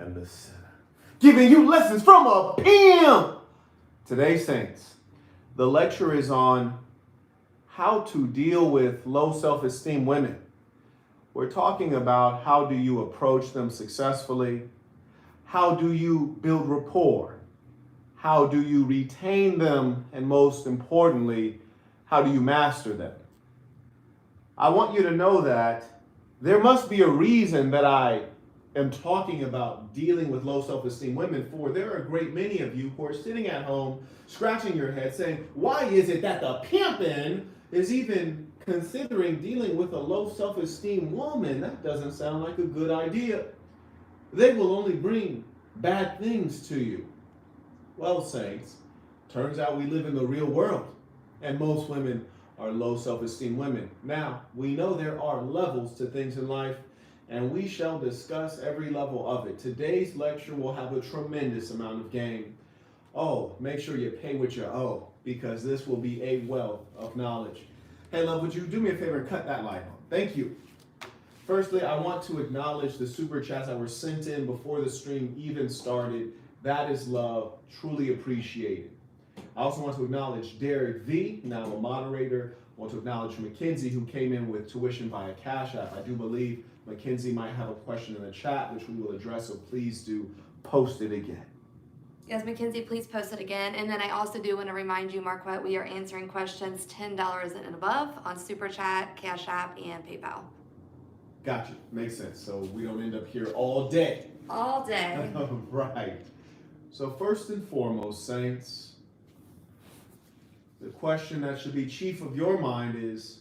and the sinner. Giving you lessons from a pimp. Today, saints, the lecture is on how to deal with low self-esteem women. We're talking about how do you approach them successfully? How do you build rapport? How do you retain them? And most importantly, how do you master them? I want you to know that there must be a reason that I am talking about dealing with low self-esteem women, for there are a great many of you who are sitting at home scratching your head saying, why is it that the pimpin' is even considering dealing with a low self-esteem woman? That doesn't sound like a good idea. They will only bring bad things to you. Well, saints, turns out we live in the real world, and most women are low self-esteem women. Now, we know there are levels to things in life, and we shall discuss every level of it. Today's lecture will have a tremendous amount of game. Oh, make sure you pay what you owe, because this will be a wealth of knowledge. Hey, love, would you do me a favor and cut that light on? Thank you. Firstly, I want to acknowledge the super chats that were sent in before the stream even started. That is love, truly appreciated. I also want to acknowledge Derek V, now a moderator. I want to acknowledge Mackenzie, who came in with tuition via Cash App. I do believe Mackenzie might have a question in the chat, which we will address, so please do post it again. Yes, Mackenzie, please post it again. And then I also do want to remind you, Marquette, we are answering questions $10 and above on Super Chat, Cash App, and PayPal. Gotcha. Makes sense. So we don't end up here all day. All day. Right. So first and foremost, saints, the question that should be chief of your mind is,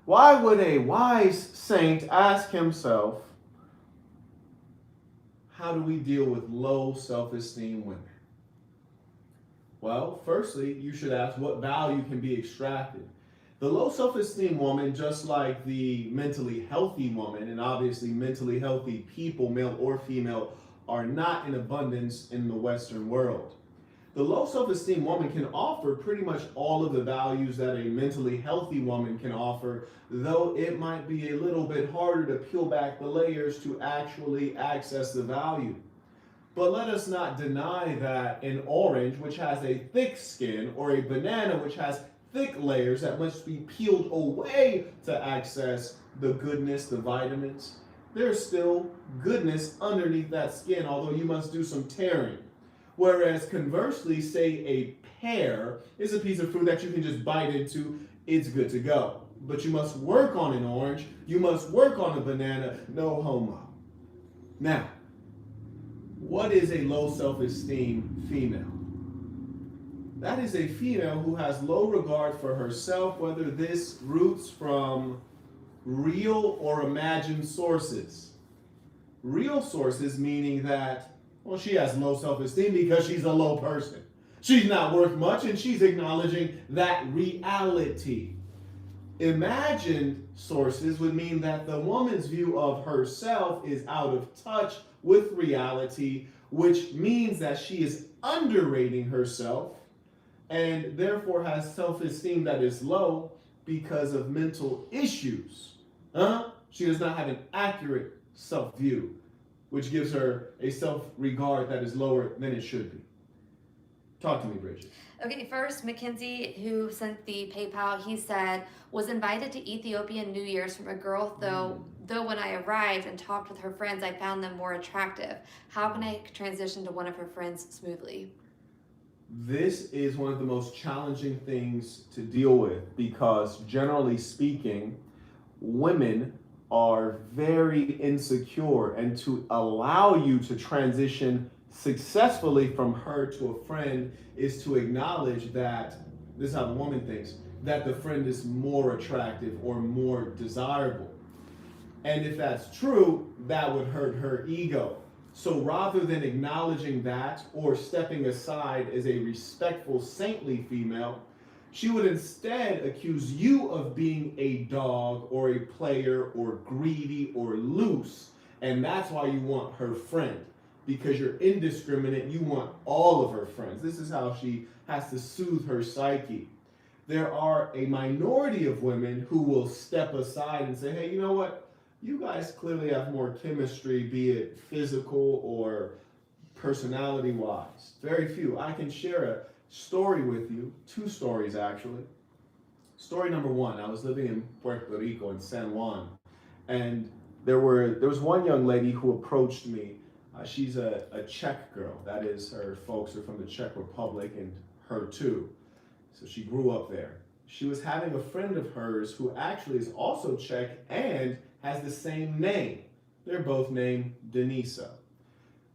why would a wise saint ask himself, how do we deal with low self-esteem women? Well, firstly, you should ask what value can be extracted. The low self-esteem woman, just like the mentally healthy woman, and obviously mentally healthy people, male or female, are not in abundance in the Western world. The low self-esteem woman can offer pretty much all of the values that a mentally healthy woman can offer, though it might be a little bit harder to peel back the layers to actually access the value. But let us not deny that an orange, which has a thick skin, or a banana, which has thick layers that must be peeled away to access the goodness, the vitamins, there's still goodness underneath that skin, although you must do some tearing. Whereas conversely, say a pear is a piece of fruit that you can just bite into, it's good to go. But you must work on an orange, you must work on a banana, no homo. Now, what is a low self-esteem female? That is a female who has low regard for herself, whether this roots from real or imagined sources. Real sources meaning that, well, she has low self-esteem because she's a low person. She's not worth much, and she's acknowledging that reality. Imagined sources would mean that the woman's view of herself is out of touch with reality, which means that she is underrating herself and therefore has self-esteem that is low because of mental issues. She does not have an accurate self-view, which gives her a self-regard that is lower than it should be. Talk to me, Bridget. Okay, first, Mackenzie, who sent the PayPal, he said, was invited to Ethiopian New Year's from a girl, though when I arrived and talked with her friends, I found them more attractive. How can I transition to one of her friends smoothly? This is one of the most challenging things to deal with because, generally speaking, women are very insecure, and to allow you to transition successfully from her to a friend is to acknowledge that, this is how the woman thinks, that the friend is more attractive or more desirable. And if that's true, that would hurt her ego. So rather than acknowledging that or stepping aside as a respectful, saintly female, she would instead accuse you of being a dog or a player or greedy or loose. And that's why you want her friend, because you're indiscriminate. You want all of her friends. This is how she has to soothe her psyche. There are a minority of women who will step aside and say, hey, you know what? you guys clearly have more chemistry, be it physical or personality wise. Very few. I can share a story with you, two stories actually. Story number one, I was living in Puerto Rico in San Juan, and there was one young lady who approached me. She's a Czech girl. That is, her folks are from the Czech Republic, and her too. So she grew up there. She was having a friend of hers who actually is also Czech and has the same name. They're both named Denisa.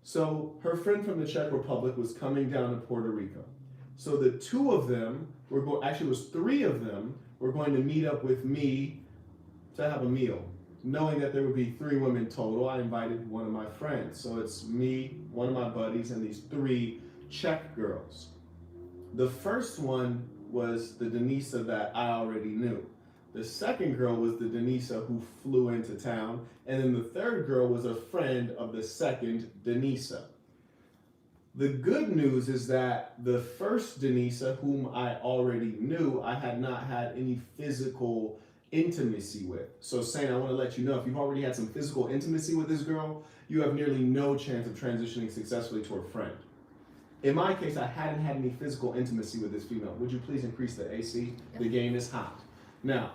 So her friend from the Czech Republic was coming down to Puerto Rico. So the two of them actually it was three of them were going to meet up with me to have a meal. Knowing that there would be three women total, I invited one of my friends. So it's me, one of my buddies, and these three Czech girls. The first one was the Denisa that I already knew. The second girl was the Denisa who flew into town. And then the third girl was a friend of the second Denisa. The good news is that the first Denisa, whom I already knew, I had not had any physical intimacy with. So Saint, I want to let you know, if you've already had some physical intimacy with this girl, you have nearly no chance of transitioning successfully to a friend. In my case, I hadn't had any physical intimacy with this female. Would you please increase the AC? Yep. The game is hot. Now,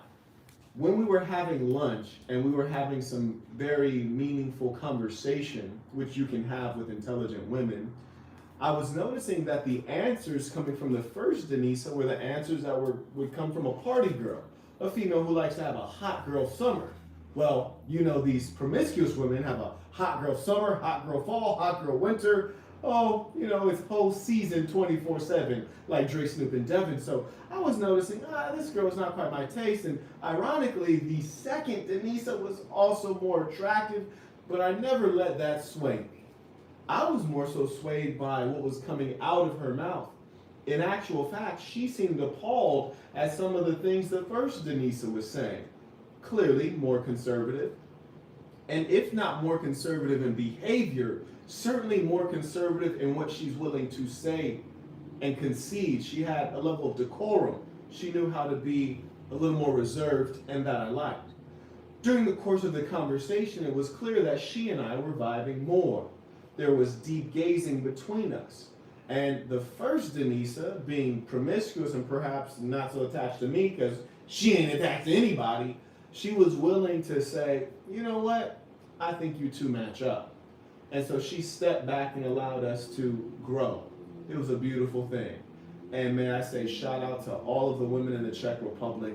when we were having lunch and we were having some very meaningful conversation, which you can have with intelligent women, I was noticing that the answers coming from the first Denisa were the answers that would come from a party girl, a female who likes to have a hot girl summer. Well, you know, these promiscuous women have a hot girl summer, hot girl fall, hot girl winter. Oh, you know, it's whole season 24/7, like Dre, Snoop, and Devin. So I was noticing, this girl is not quite my taste. And ironically, the second Denisa was also more attractive, but I never let that sway me. I was more so swayed by what was coming out of her mouth. In actual fact, she seemed appalled at some of the things the first Denisa was saying. Clearly more conservative. And if not more conservative in behavior, certainly more conservative in what she's willing to say and concede. She had a level of decorum. She knew how to be a little more reserved, and that I liked. During the course of the conversation, it was clear that she and I were vibing more. There was deep gazing between us. And the first Denisa, being promiscuous and perhaps not so attached to me because she ain't attached to anybody, she was willing to say, you know what, I think you two match up. And so she stepped back and allowed us to grow. It was a beautiful thing. And may I say, shout out to all of the women in the Czech Republic.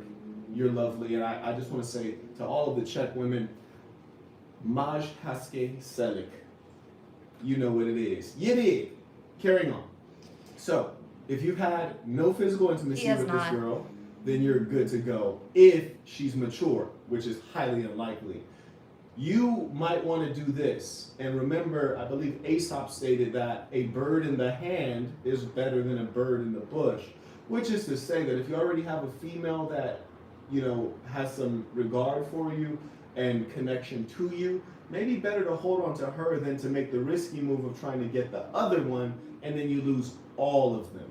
You're lovely. And I just want to say to all of the Czech women, Maj Haske Selik. You know what it is. Yiddy! Carrying on. So, if you've had no physical intimacy with this girl, then you're good to go. If she's mature, which is highly unlikely. You might want to do this. And remember, I believe Aesop stated that a bird in the hand is better than a bird in the bush. Which is to say that if you already have a female that, you know, has some regard for you and connection to you, maybe better to hold on to her than to make the risky move of trying to get the other one and then you lose all of them.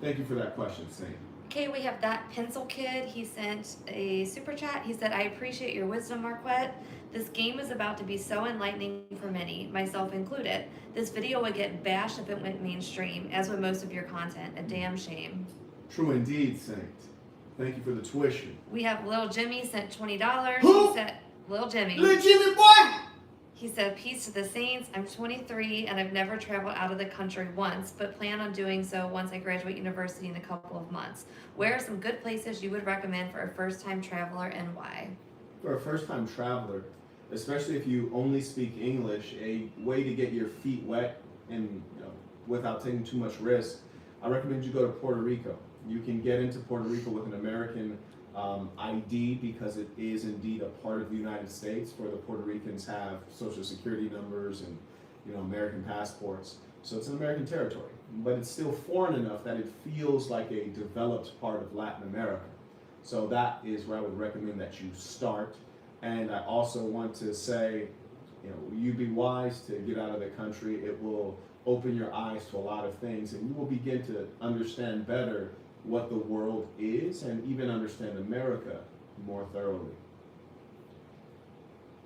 Thank you for that question, Saint. Okay, we have that pencil kid. He sent a super chat. He said, I appreciate your wisdom, Marquette. This game is about to be so enlightening for many, myself included. This video would get bashed if it went mainstream, as would most of your content. A damn shame. True indeed, Saint. Thank you for the tuition. We have Lil Jimmy sent $20. Who? He said, Lil Jimmy. Lil Jimmy boy! He said, peace to the saints. I'm 23 and I've never traveled out of the country once, but plan on doing so once I graduate university in a couple of months. Where are some good places you would recommend for a first-time traveler and why? For a first-time traveler, especially if you only speak English, a way to get your feet wet and without taking too much risk, I recommend you go to Puerto Rico. You can get into Puerto Rico with an American ID because it is indeed a part of the United States, where the Puerto Ricans have social security numbers and American passports. So it's an American territory, but it's still foreign enough that it feels like a developed part of Latin America. So that is where I would recommend that you start. And I also want to say, you be wise to get out of the country. It will open your eyes to a lot of things, and you will begin to understand better what the world is and even understand America more thoroughly.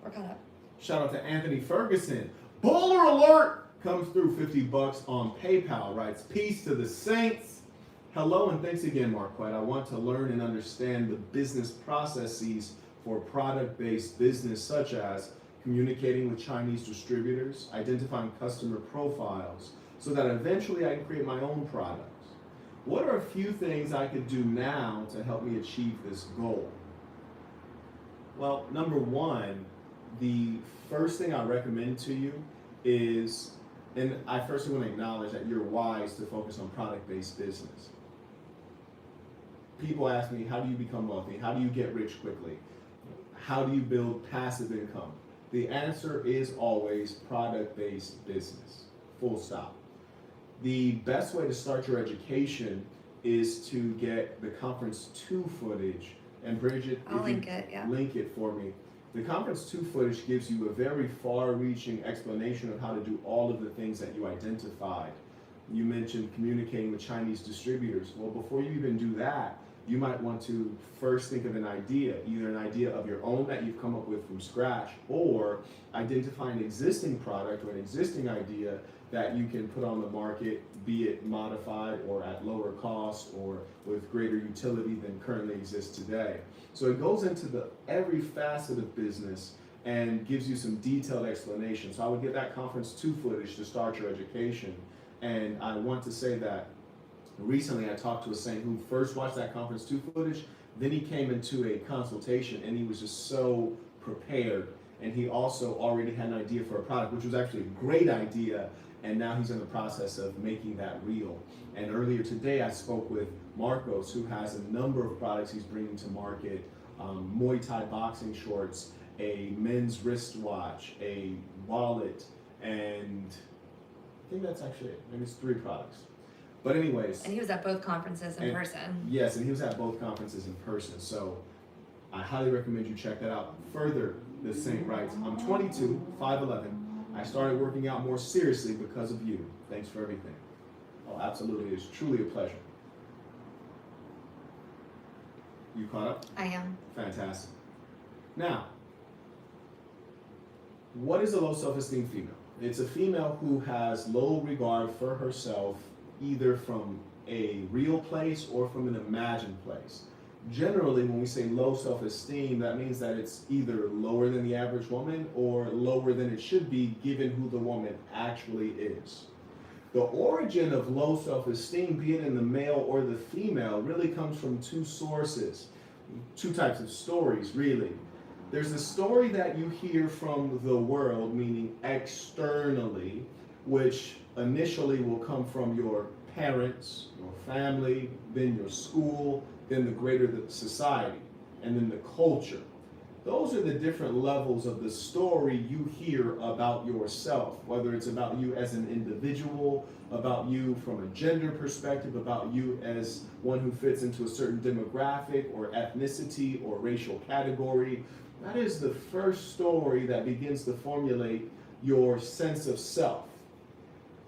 We're caught up. Shout out to Anthony Ferguson. Baller alert comes through, $50 on PayPal. Writes, peace to the saints. Hello and thanks again, Marquette. I want to learn and understand the business processes for product-based business, such as communicating with Chinese distributors, identifying customer profiles, so that eventually I can create my own products. What are a few things I could do now to help me achieve this goal? Well, number one, the first thing I recommend to you is, and I first want to acknowledge that you're wise to focus on product-based business. People ask me, how do you become wealthy? How do you get rich quickly? How do you build passive income? The answer is always product-based business, full stop. The best way to start your education is to get the Conference 2 footage, and Bridget, I'll link it, yeah. Link it for me. The Conference 2 footage gives you a very far-reaching explanation of how to do all of the things that you identified. You mentioned communicating with Chinese distributors. Well, before you even do that, you might want to first think of an idea, either an idea of your own that you've come up with from scratch, or identify an existing product or an existing idea that you can put on the market, be it modified or at lower cost or with greater utility than currently exists today. So it goes into every facet of business and gives you some detailed explanation. So I would get that Conference 2 footage to start your education. And I want to say that recently I talked to a saint who first watched that Conference 2 footage, then he came into a consultation and he was just so prepared. And he also already had an idea for a product, which was actually a great idea. And now he's in the process of making that real. And earlier today, I spoke with Marcos, who has a number of products he's bringing to market, Muay Thai boxing shorts, a men's wristwatch, a wallet, and I think that's actually it. Maybe it's 3 products. But anyways. And he was at both conferences in person. Yes, and he was at both conferences in person. So I highly recommend you check that out. Further, the saint writes, I'm 22, 5'11". I started working out more seriously because of you. Thanks for everything. Oh, absolutely. It's truly a pleasure. You caught up? I am. Fantastic. Now, what is a low self-esteem female? It's a female who has low regard for herself, either from a real place or from an imagined place. Generally, when we say low self-esteem, that means that it's either lower than the average woman or lower than it should be given who the woman actually is. The origin of low self-esteem, be it in the male or the female, really comes from 2 sources, 2 types of stories, really. There's the story that you hear from the world, meaning externally, which initially will come from your parents, your family, then your school, then the greater the society, and then the culture. Those are the different levels of the story you hear about yourself, whether it's about you as an individual, about you from a gender perspective, about you as one who fits into a certain demographic or ethnicity or racial category. That is the first story that begins to formulate your sense of self.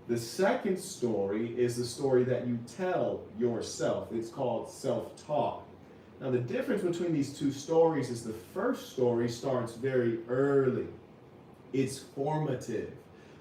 The second story is the story that you tell yourself. It's called self-talk. Now, the difference between these 2 stories is the first story starts very early. It's formative,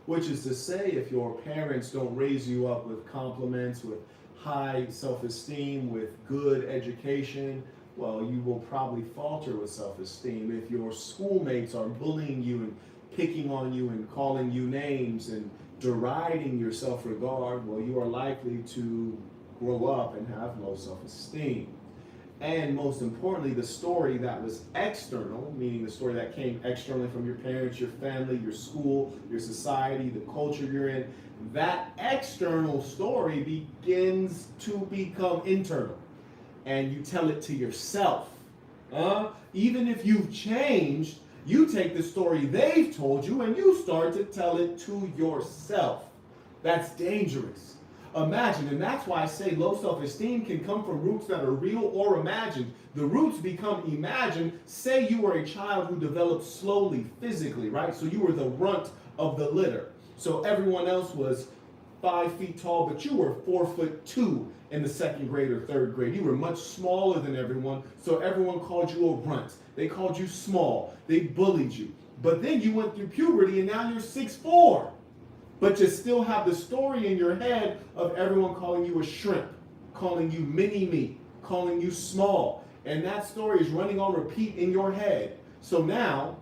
which is to say, if your parents don't raise you up with compliments, with high self-esteem, with good education, well, you will probably falter with self-esteem. If your schoolmates are bullying you and picking on you and calling you names and deriding your self-regard, well, you are likely to grow up and have low self-esteem. And most importantly, the story that was external, meaning the story that came externally from your parents, your family, your school, your society, the culture you're in, that external story begins to become internal. And you tell it to yourself. Even if you've changed, you take the story they've told you and you start to tell it to yourself. That's dangerous. Imagine, and that's why I say low self-esteem can come from roots that are real or imagined. The roots become imagined. Say you were a child who developed slowly physically, right? So you were the runt of the litter. So everyone else was 5 feet tall, but you were 4'2" in the 2nd grade or 3rd grade. You were much smaller than everyone, so everyone called you a runt. They called you small. They bullied you. But then you went through puberty and now you're 6'4". But you still have the story in your head of everyone calling you a shrimp, calling you mini-me, calling you small. And that story is running on repeat in your head. So now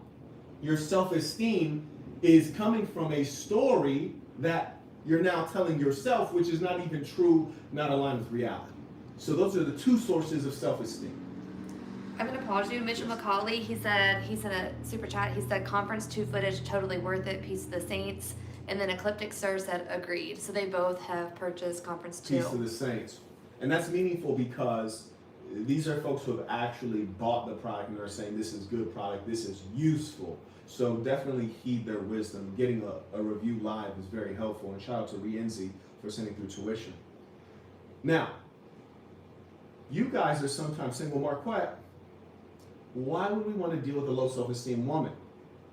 your self-esteem is coming from a story that you're now telling yourself, which is not even true, not aligned with reality. So those are the two sources of self-esteem. I'm gonna pause you. Mitchell McCauley, he sent a super chat. He said Conference 2 footage totally worth it. Piece of the Saints. And then Ecliptic Sir said agreed. So they both have purchased Conference 2. Piece of the Saints. And that's meaningful because these are folks who have actually bought the product and are saying this is good product, this is useful. So definitely heed their wisdom. Getting a review live is very helpful. And shout out to Rienzi for sending through tuition. Now, you guys are sometimes saying, well, Marquette, why would we want to deal with a low self-esteem woman?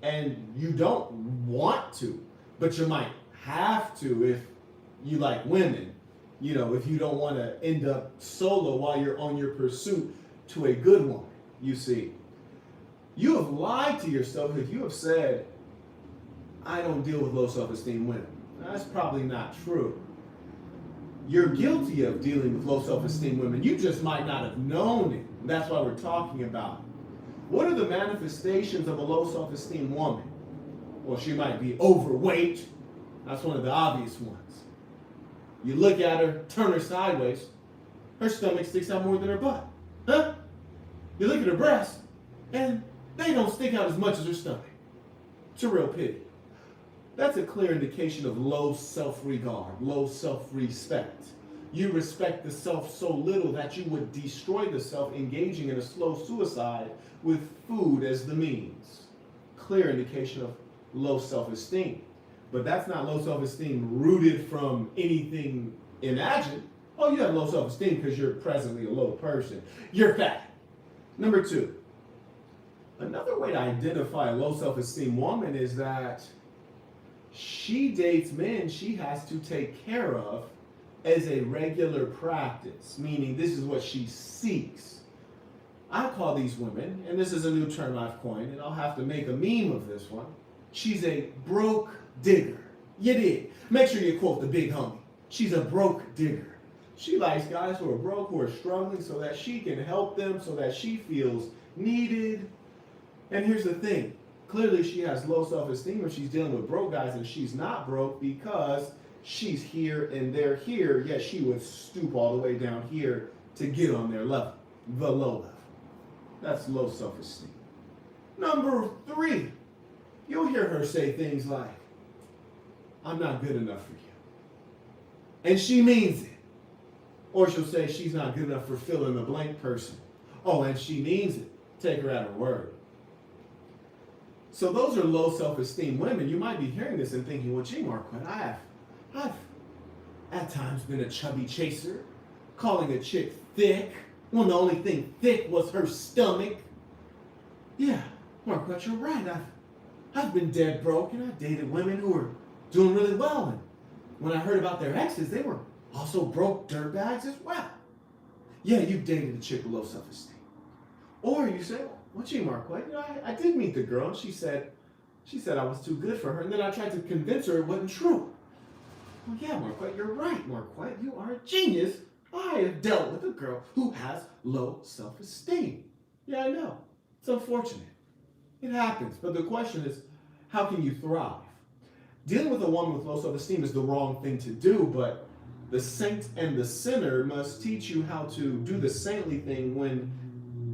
And you don't want to, but you might have to if you like women. You know, if you don't want to end up solo while you're on your pursuit to a good woman, you see. You have lied to yourself if you have said, I don't deal with low self-esteem women. That's probably not true. You're guilty of dealing with low self-esteem women. You just might not have known it. That's why we're talking about it. What are the manifestations of a low self-esteem woman? Well, she might be overweight. That's one of the obvious ones. You look at her, turn her sideways, her stomach sticks out more than her butt. Huh? You look at her breasts, and they don't stick out as much as her stomach. It's a real pity. That's a clear indication of low self-regard, low self-respect. You respect the self so little that you would destroy the self, engaging in a slow suicide with food as the means. Clear indication of low self-esteem. But that's not low self-esteem rooted from anything imagined. Oh, you have low self-esteem because you're presently a low person. You're fat. Number two, another way to identify a low self-esteem woman is that she dates men she has to take care of as a regular practice, meaning this is what she seeks. I call these women, and this is a new term I've coined, and I'll have to make a meme of this one. She's a broke digger. You did. Make sure you quote the big homie. She's a broke digger. She likes guys who are broke, who are struggling, so that she can help them, so that she feels needed. And here's the thing. Clearly she has low self-esteem if she's dealing with broke guys, and she's not broke because she's here and they're here, yet she would stoop all the way down here to get on their level, the low level. That's low self-esteem. Number three, you'll hear her say things like, I'm not good enough for you. And she means it. Or she'll say she's not good enough for fill in the blank person. Oh, and she means it. Take her at her word. So those are low self-esteem women. You might be hearing this and thinking, well, gee, Marquette, I've at times been a chubby chaser, calling a chick thick, when the only thing thick was her stomach. Yeah, Marquette, you're right. I've been dead broke, and I dated women who were doing really well. And when I heard about their exes, they were also broke dirtbags as well. Yeah, you dated a chick with low self-esteem. Or you say, well, gee, Marquette, I did meet the girl, and she said I was too good for her, and then I tried to convince her it wasn't true. Well, yeah, Marquette, you're right, Marquette. You are a genius. I have dealt with a girl who has low self-esteem. Yeah, I know. It's unfortunate. It happens. But the question is, how can you thrive? Dealing with a woman with low self-esteem is the wrong thing to do, but the saint and the sinner must teach you how to do the saintly thing when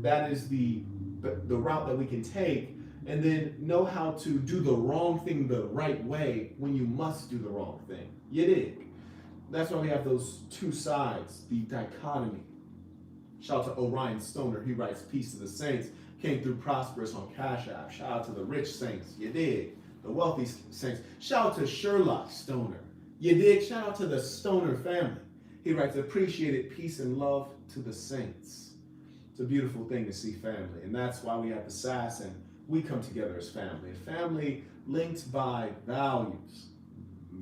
that is the route that we can take, and then know how to do the wrong thing the right way when you must do the wrong thing. You dig? That's why we have those two sides, the dichotomy. Shout out to Orion Stoner. He writes Peace to the Saints. Came through prosperous on Cash App. Shout out to the rich saints. You dig? The wealthy saints. Shout out to Sherlock Stoner. You dig? Shout out to the Stoner family. He writes, appreciated peace and love to the saints. It's a beautiful thing to see family. And that's why we have the SAS and we come together as family. A family linked by values.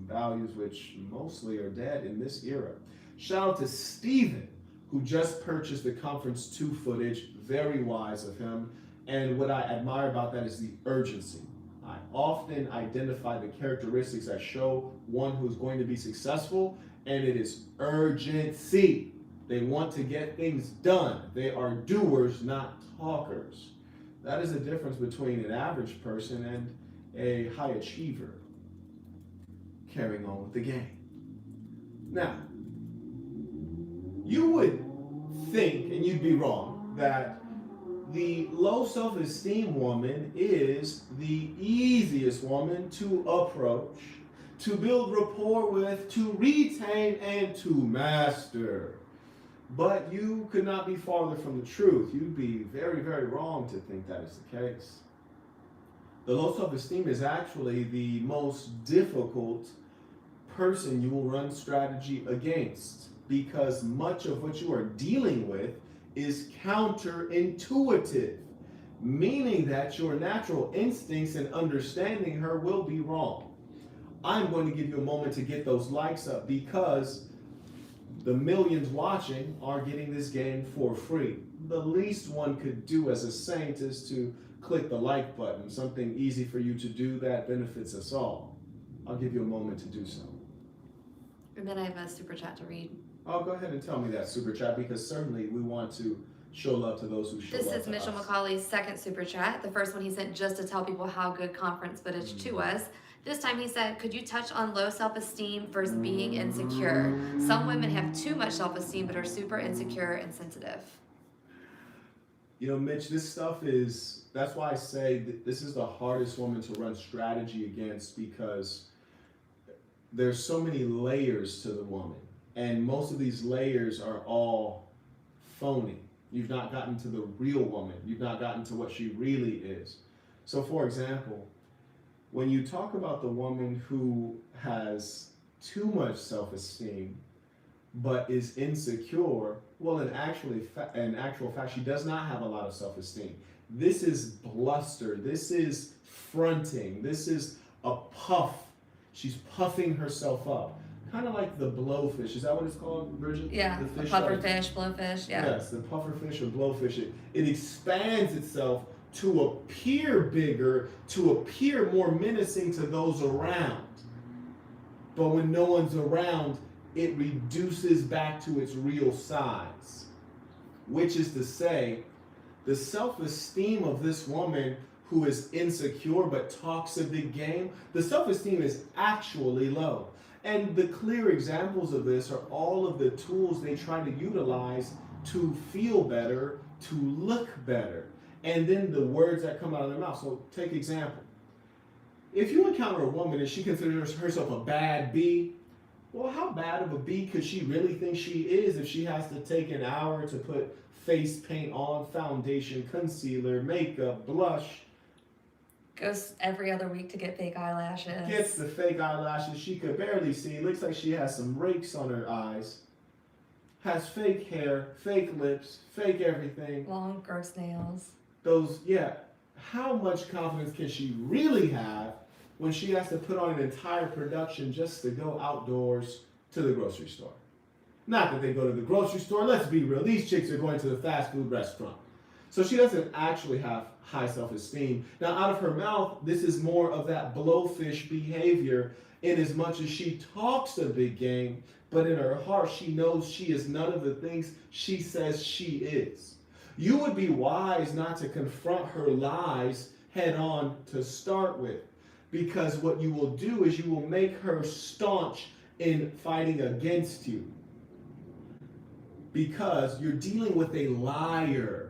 Values which mostly are dead in this era. Shout out to Stephen, who just purchased the Conference 2 footage. Very wise of him. And what I admire about that is the urgency. I often identify the characteristics that show one who's going to be successful, and it is urgency. They want to get things done. They are doers, not talkers. That is the difference between an average person and a high achiever. Carrying on with the game. Now, you would think, and you'd be wrong, that the low self-esteem woman is the easiest woman to approach, to build rapport with, to retain, and to master. But you could not be farther from the truth. You'd be very, very wrong to think that is the case. The low self-esteem is actually the most difficult person you will run strategy against, because much of what you are dealing with is counterintuitive, meaning that your natural instincts in understanding her will be wrong. I'm going to give you a moment to get those likes up, because the millions watching are getting this game for free. The least one could do as a saint is to click the like button, something easy for you to do that benefits us all. I'll give you a moment to do so. And then I have a super chat to read. Oh, go ahead and tell me that super chat, because certainly we want to show love to those who show love to us. This is Mitchell McCauley's second super chat. The first one he sent just to tell people how good conference footage 2 was. This time he said, could you touch on low self-esteem versus being insecure? Some women have too much self-esteem but are super insecure and sensitive. You know, Mitch, this stuff is, that's why I say that this is the hardest woman to run strategy against, because there's so many layers to the woman. And most of these layers are all phony. You've not gotten to the real woman. You've not gotten to what she really is. So for example, when you talk about the woman who has too much self-esteem but is insecure, well, in actual fact, she does not have a lot of self-esteem. This is bluster. This is fronting. This is a puff. She's puffing herself up. Kind of like the blowfish. Is that what it's called, Bridget? Yeah, the fish pufferfish, blowfish, yeah. Yes, the pufferfish or blowfish. It expands itself to appear bigger, to appear more menacing to those around. But when no one's around, it reduces back to its real size. Which is to say, the self-esteem of this woman who is insecure but talks a big game, the self-esteem is actually low. And the clear examples of this are all of the tools they try to utilize to feel better, to look better, and then the words that come out of their mouth. So take example. If you encounter a woman and she considers herself a bad B, well, how bad of a B could she really think she is if she has to take an hour to put face paint on, foundation, concealer, makeup, blush? Goes every other week to get fake eyelashes. Gets the fake eyelashes she could barely see. Looks like she has some rakes on her eyes. Has fake hair, fake lips, fake everything. Long, gross nails. Those, yeah. How much confidence can she really have when she has to put on an entire production just to go outdoors to the grocery store? Not that they go to the grocery store. Let's be real. These chicks are going to the fast food restaurant. So she doesn't actually have high self-esteem. Now, out of her mouth, this is more of that blowfish behavior, in as much as she talks a big game, but in her heart, she knows she is none of the things she says she is. You would be wise not to confront her lies head on to start with, because what you will do is you will make her staunch in fighting against you, because you're dealing with a liar.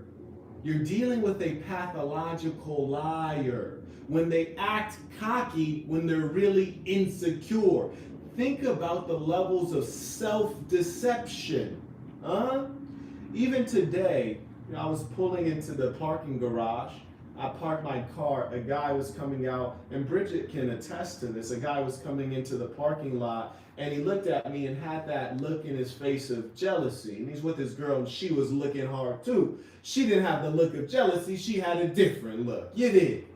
You're dealing with a pathological liar. When they act cocky, when they're really insecure. Think about the levels of self-deception. Even today, I was pulling into the parking garage. I parked my car. A guy was coming out, and Bridget can attest to this. A guy was coming into the parking lot, and he looked at me and had that look in his face of jealousy. And he's with his girl, and she was looking hard too. She didn't have the look of jealousy. She had a different look. You did.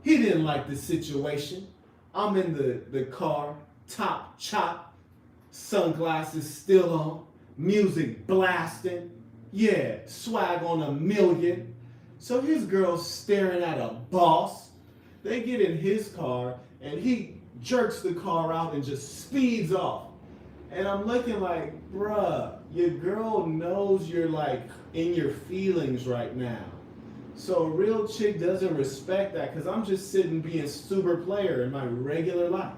He didn't like the situation. I'm in the car, top chop, sunglasses still on, music blasting. Yeah, swag on a million. So his girl's staring at a boss. They get in his car and he jerks the car out and just speeds off. And I'm looking like, bruh, your girl knows you're like in your feelings right now. So a real chick doesn't respect that because I'm just sitting being super player in my regular life.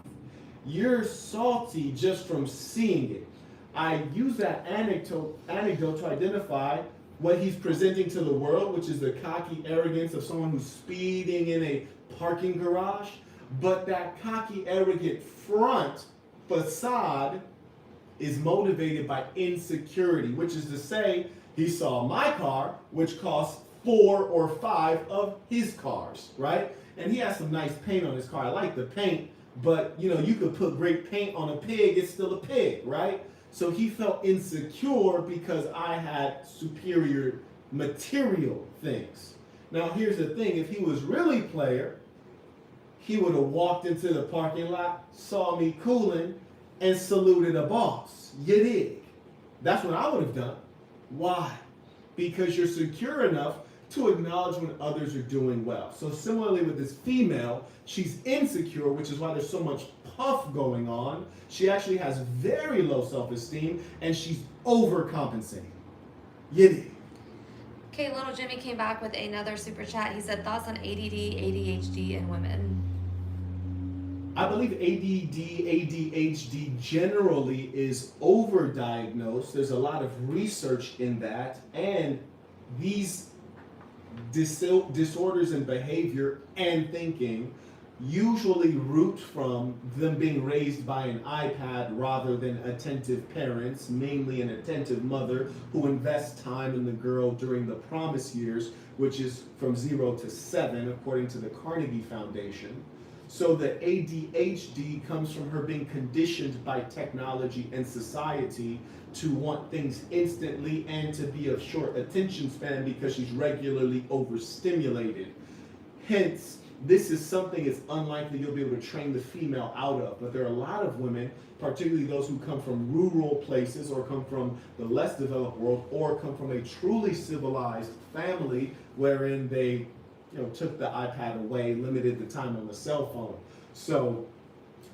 You're salty just from seeing it. I use that anecdote to identify what he's presenting to the world, which is the cocky arrogance of someone who's speeding in a parking garage. But that cocky, arrogant front facade is motivated by insecurity, which is to say, he saw my car, which costs 4 or 5 of his cars, right? And he has some nice paint on his car. I like the paint, but you could put great paint on a pig, it's still a pig, right? So he felt insecure because I had superior material things. Now here's the thing, if he was really player, he would have walked into the parking lot, saw me cooling, and saluted a boss. You dig? That's what I would have done. Why? Because you're secure enough to acknowledge when others are doing well. So similarly with this female, she's insecure, which is why there's so much puff going on. She actually has very low self-esteem, and she's overcompensating. You dig? Okay, little Jimmy came back with another super chat. He said, thoughts on ADD, ADHD in women? I believe ADD, ADHD generally is overdiagnosed. There's a lot of research in that, and these disorders in behavior and thinking usually root from them being raised by an iPad rather than attentive parents, mainly an attentive mother who invests time in the girl during the promise years, which is from 0 to 7, according to the Carnegie Foundation. So the ADHD comes from her being conditioned by technology and society to want things instantly and to be of short attention span because she's regularly overstimulated. Hence, this is something it's unlikely you'll be able to train the female out of. But there are a lot of women, particularly those who come from rural places or come from the less developed world or come from a truly civilized family wherein they took the iPad away, limited the time on the cell phone. So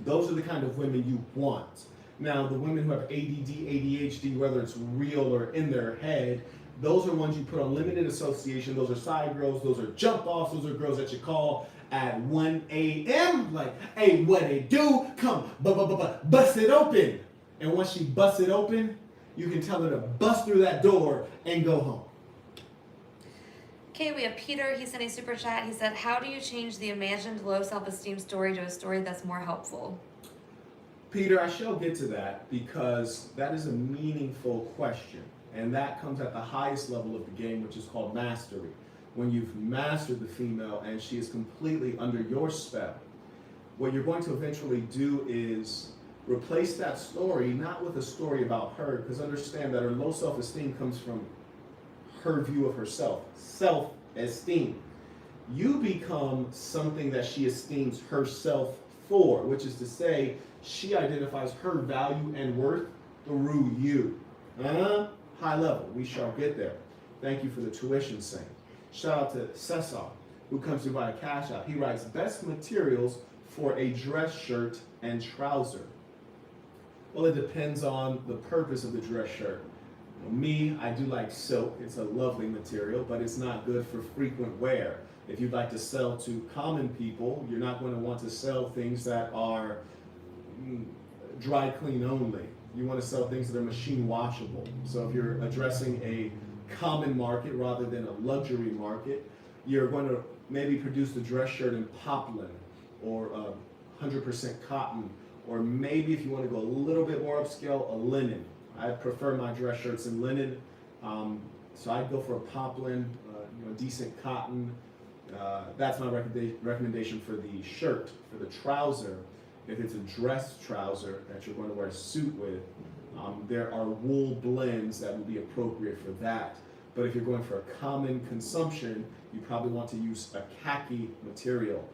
those are the kind of women you want. Now, the women who have ADD, ADHD, whether it's real or in their head, those are ones you put on limited association. Those are side girls. Those are jump offs. Those are girls that you call at 1 a.m. Like, hey, what it do? Come, bust it open. And once she busts it open, you can tell her to bust through that door and go home. Okay, we have Peter. He sent a super chat. He said, how do you change the imagined low self-esteem story to a story that's more helpful? Peter, I shall get to that because that is a meaningful question. And that comes at the highest level of the game, which is called mastery. When you've mastered the female and she is completely under your spell, what you're going to eventually do is replace that story, not with a story about her, because understand that her low self-esteem comes from her view of herself, self-esteem. You become something that she esteems herself for, which is to say, she identifies her value and worth through you. High level, we shall get there. Thank you for the tuition, Saint. Shout out to Cesar, who comes to buy a cash out. He writes, best materials for a dress shirt and trouser. Well, it depends on the purpose of the dress shirt. Me, I do like silk. It's a lovely material, but it's not good for frequent wear. If you'd like to sell to common people, you're not going to want to sell things that are dry clean only. You want to sell things that are machine washable. So if you're addressing a common market rather than a luxury market, you're going to maybe produce the dress shirt in poplin or 100% cotton, or maybe if you want to go a little bit more upscale, a linen. I prefer my dress shirts in linen, so I'd go for a poplin, decent cotton. That's my recommendation for the shirt. For the trouser, if it's a dress trouser that you're going to wear a suit with, there are wool blends that would be appropriate for that. But if you're going for a common consumption, you probably want to use a khaki material,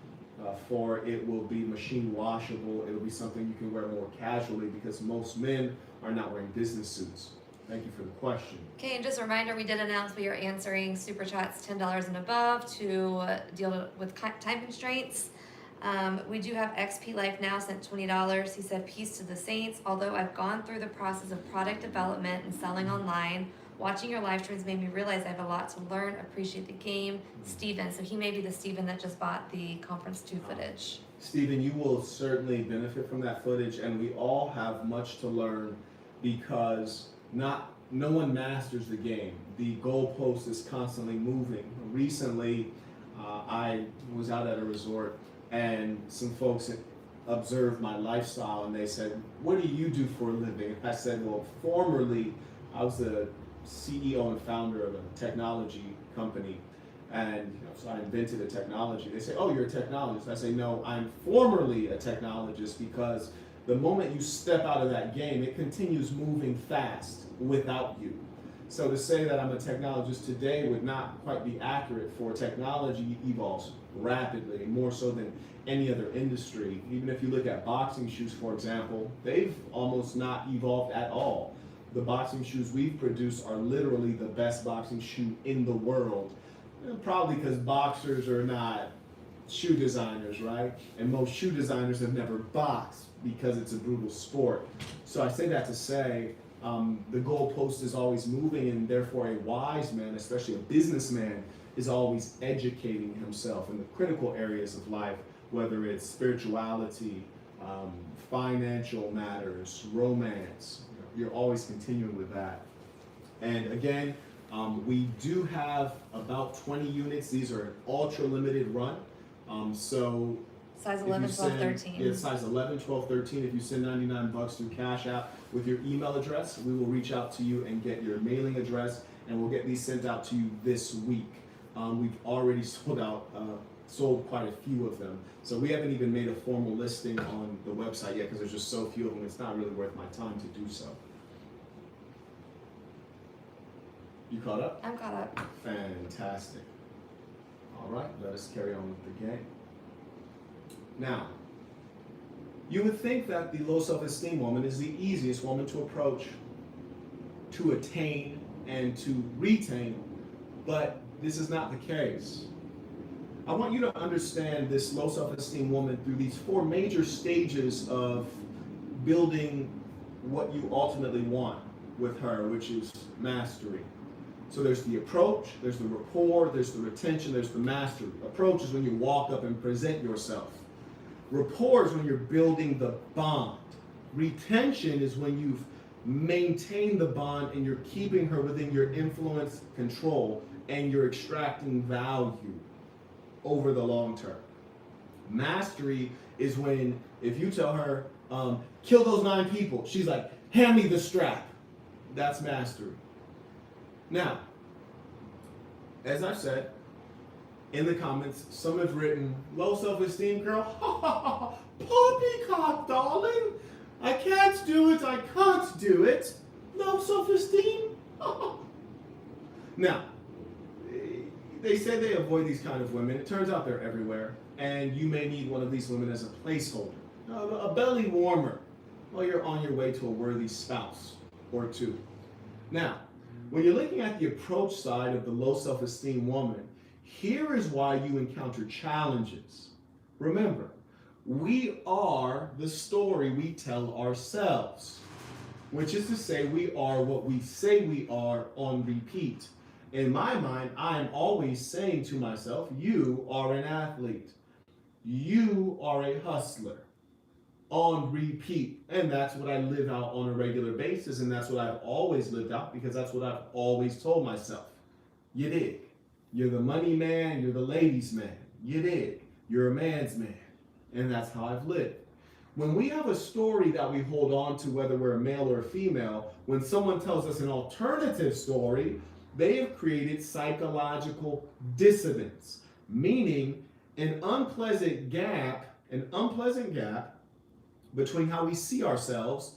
for it will be machine washable. It'll be something you can wear more casually because most men are not wearing business suits. Thank you for the question. Okay, and just a reminder, we did announce we are answering super chats $10 and above to deal with time constraints. We do have XP Life Now sent $20. He said, peace to the saints. Although I've gone through the process of product development and selling online, watching your live streams made me realize I have a lot to learn, appreciate the game. Steven, so he may be the Steven that just bought the Conference 2 footage. Stephen, you will certainly benefit from that footage, and we all have much to learn because no one masters the game. The goalpost is constantly moving. Recently, I was out at a resort, and some folks observed my lifestyle, and they said, "What do you do for a living?" And I said, "Well, formerly, I was the CEO and founder of a technology company, and so I invented a technology." They say, "Oh, you're a technologist." I say, "No, I'm formerly a technologist because the moment you step out of that game, it continues moving fast without you." So to say that I'm a technologist today would not quite be accurate, for technology evolves rapidly, more so than any other industry. Even if you look at boxing shoes, for example, they've almost not evolved at all. The boxing shoes we've produced are literally the best boxing shoe in the world. Probably because boxers are not shoe designers, right? And most shoe designers have never boxed because it's a brutal sport. So I say that to say, the goalpost is always moving, and therefore a wise man, especially a businessman, is always educating himself in the critical areas of life, whether it's spirituality, financial matters, romance. You're always continuing with that. And again, we do have about 20 units. These are an ultra limited run. So Size 11, 12, 13. Yeah, size 11, 12, 13. If you send $99 through Cash App with your email address, we will reach out to you and get your mailing address, and we'll get these sent out to you this week. We've already sold quite a few of them. So we haven't even made a formal listing on the website yet because there's just so few of them. It's not really worth my time to do so. You caught up? I'm caught up. Fantastic. All right, let us carry on with the game. Now, you would think that the low self-esteem woman is the easiest woman to approach, to attain, and to retain, but this is not the case. I want you to understand this low self-esteem woman through these 4 major stages of building what you ultimately want with her, which is mastery. So there's the approach, there's the rapport, there's the retention, there's the mastery. Approach is when you walk up and present yourself. Rapport is when you're building the bond. Retention is when you've maintained the bond and you're keeping her within your influence, control, and you're extracting value over the long term. Mastery is when, if you tell her, kill those 9 people, she's like, hand me the strap. That's mastery. Now, as I've said, in the comments, some have written, low self-esteem girl, poppycock, darling. I can't do it, I can't do it. Low self-esteem? Now, they say they avoid these kind of women. It turns out they're everywhere, and you may need one of these women as a placeholder, a belly warmer, while you're on your way to a worthy spouse or 2. Now, when you're looking at the approach side of the low self-esteem woman, here is why you encounter challenges. Remember, we are the story we tell ourselves, which is to say we are what we say we are on repeat. In my mind, I am always saying to myself, you are an athlete. You are a hustler. On repeat. And that's what I live out on a regular basis, and that's what I've always lived out because that's what I've always told myself. You dig? You're the money man, you're the ladies' man. You dig? You're a man's man. And that's how I've lived. When we have a story that we hold on to, whether we're a male or a female, when someone tells us an alternative story, they have created psychological dissonance, meaning an unpleasant gap between how we see ourselves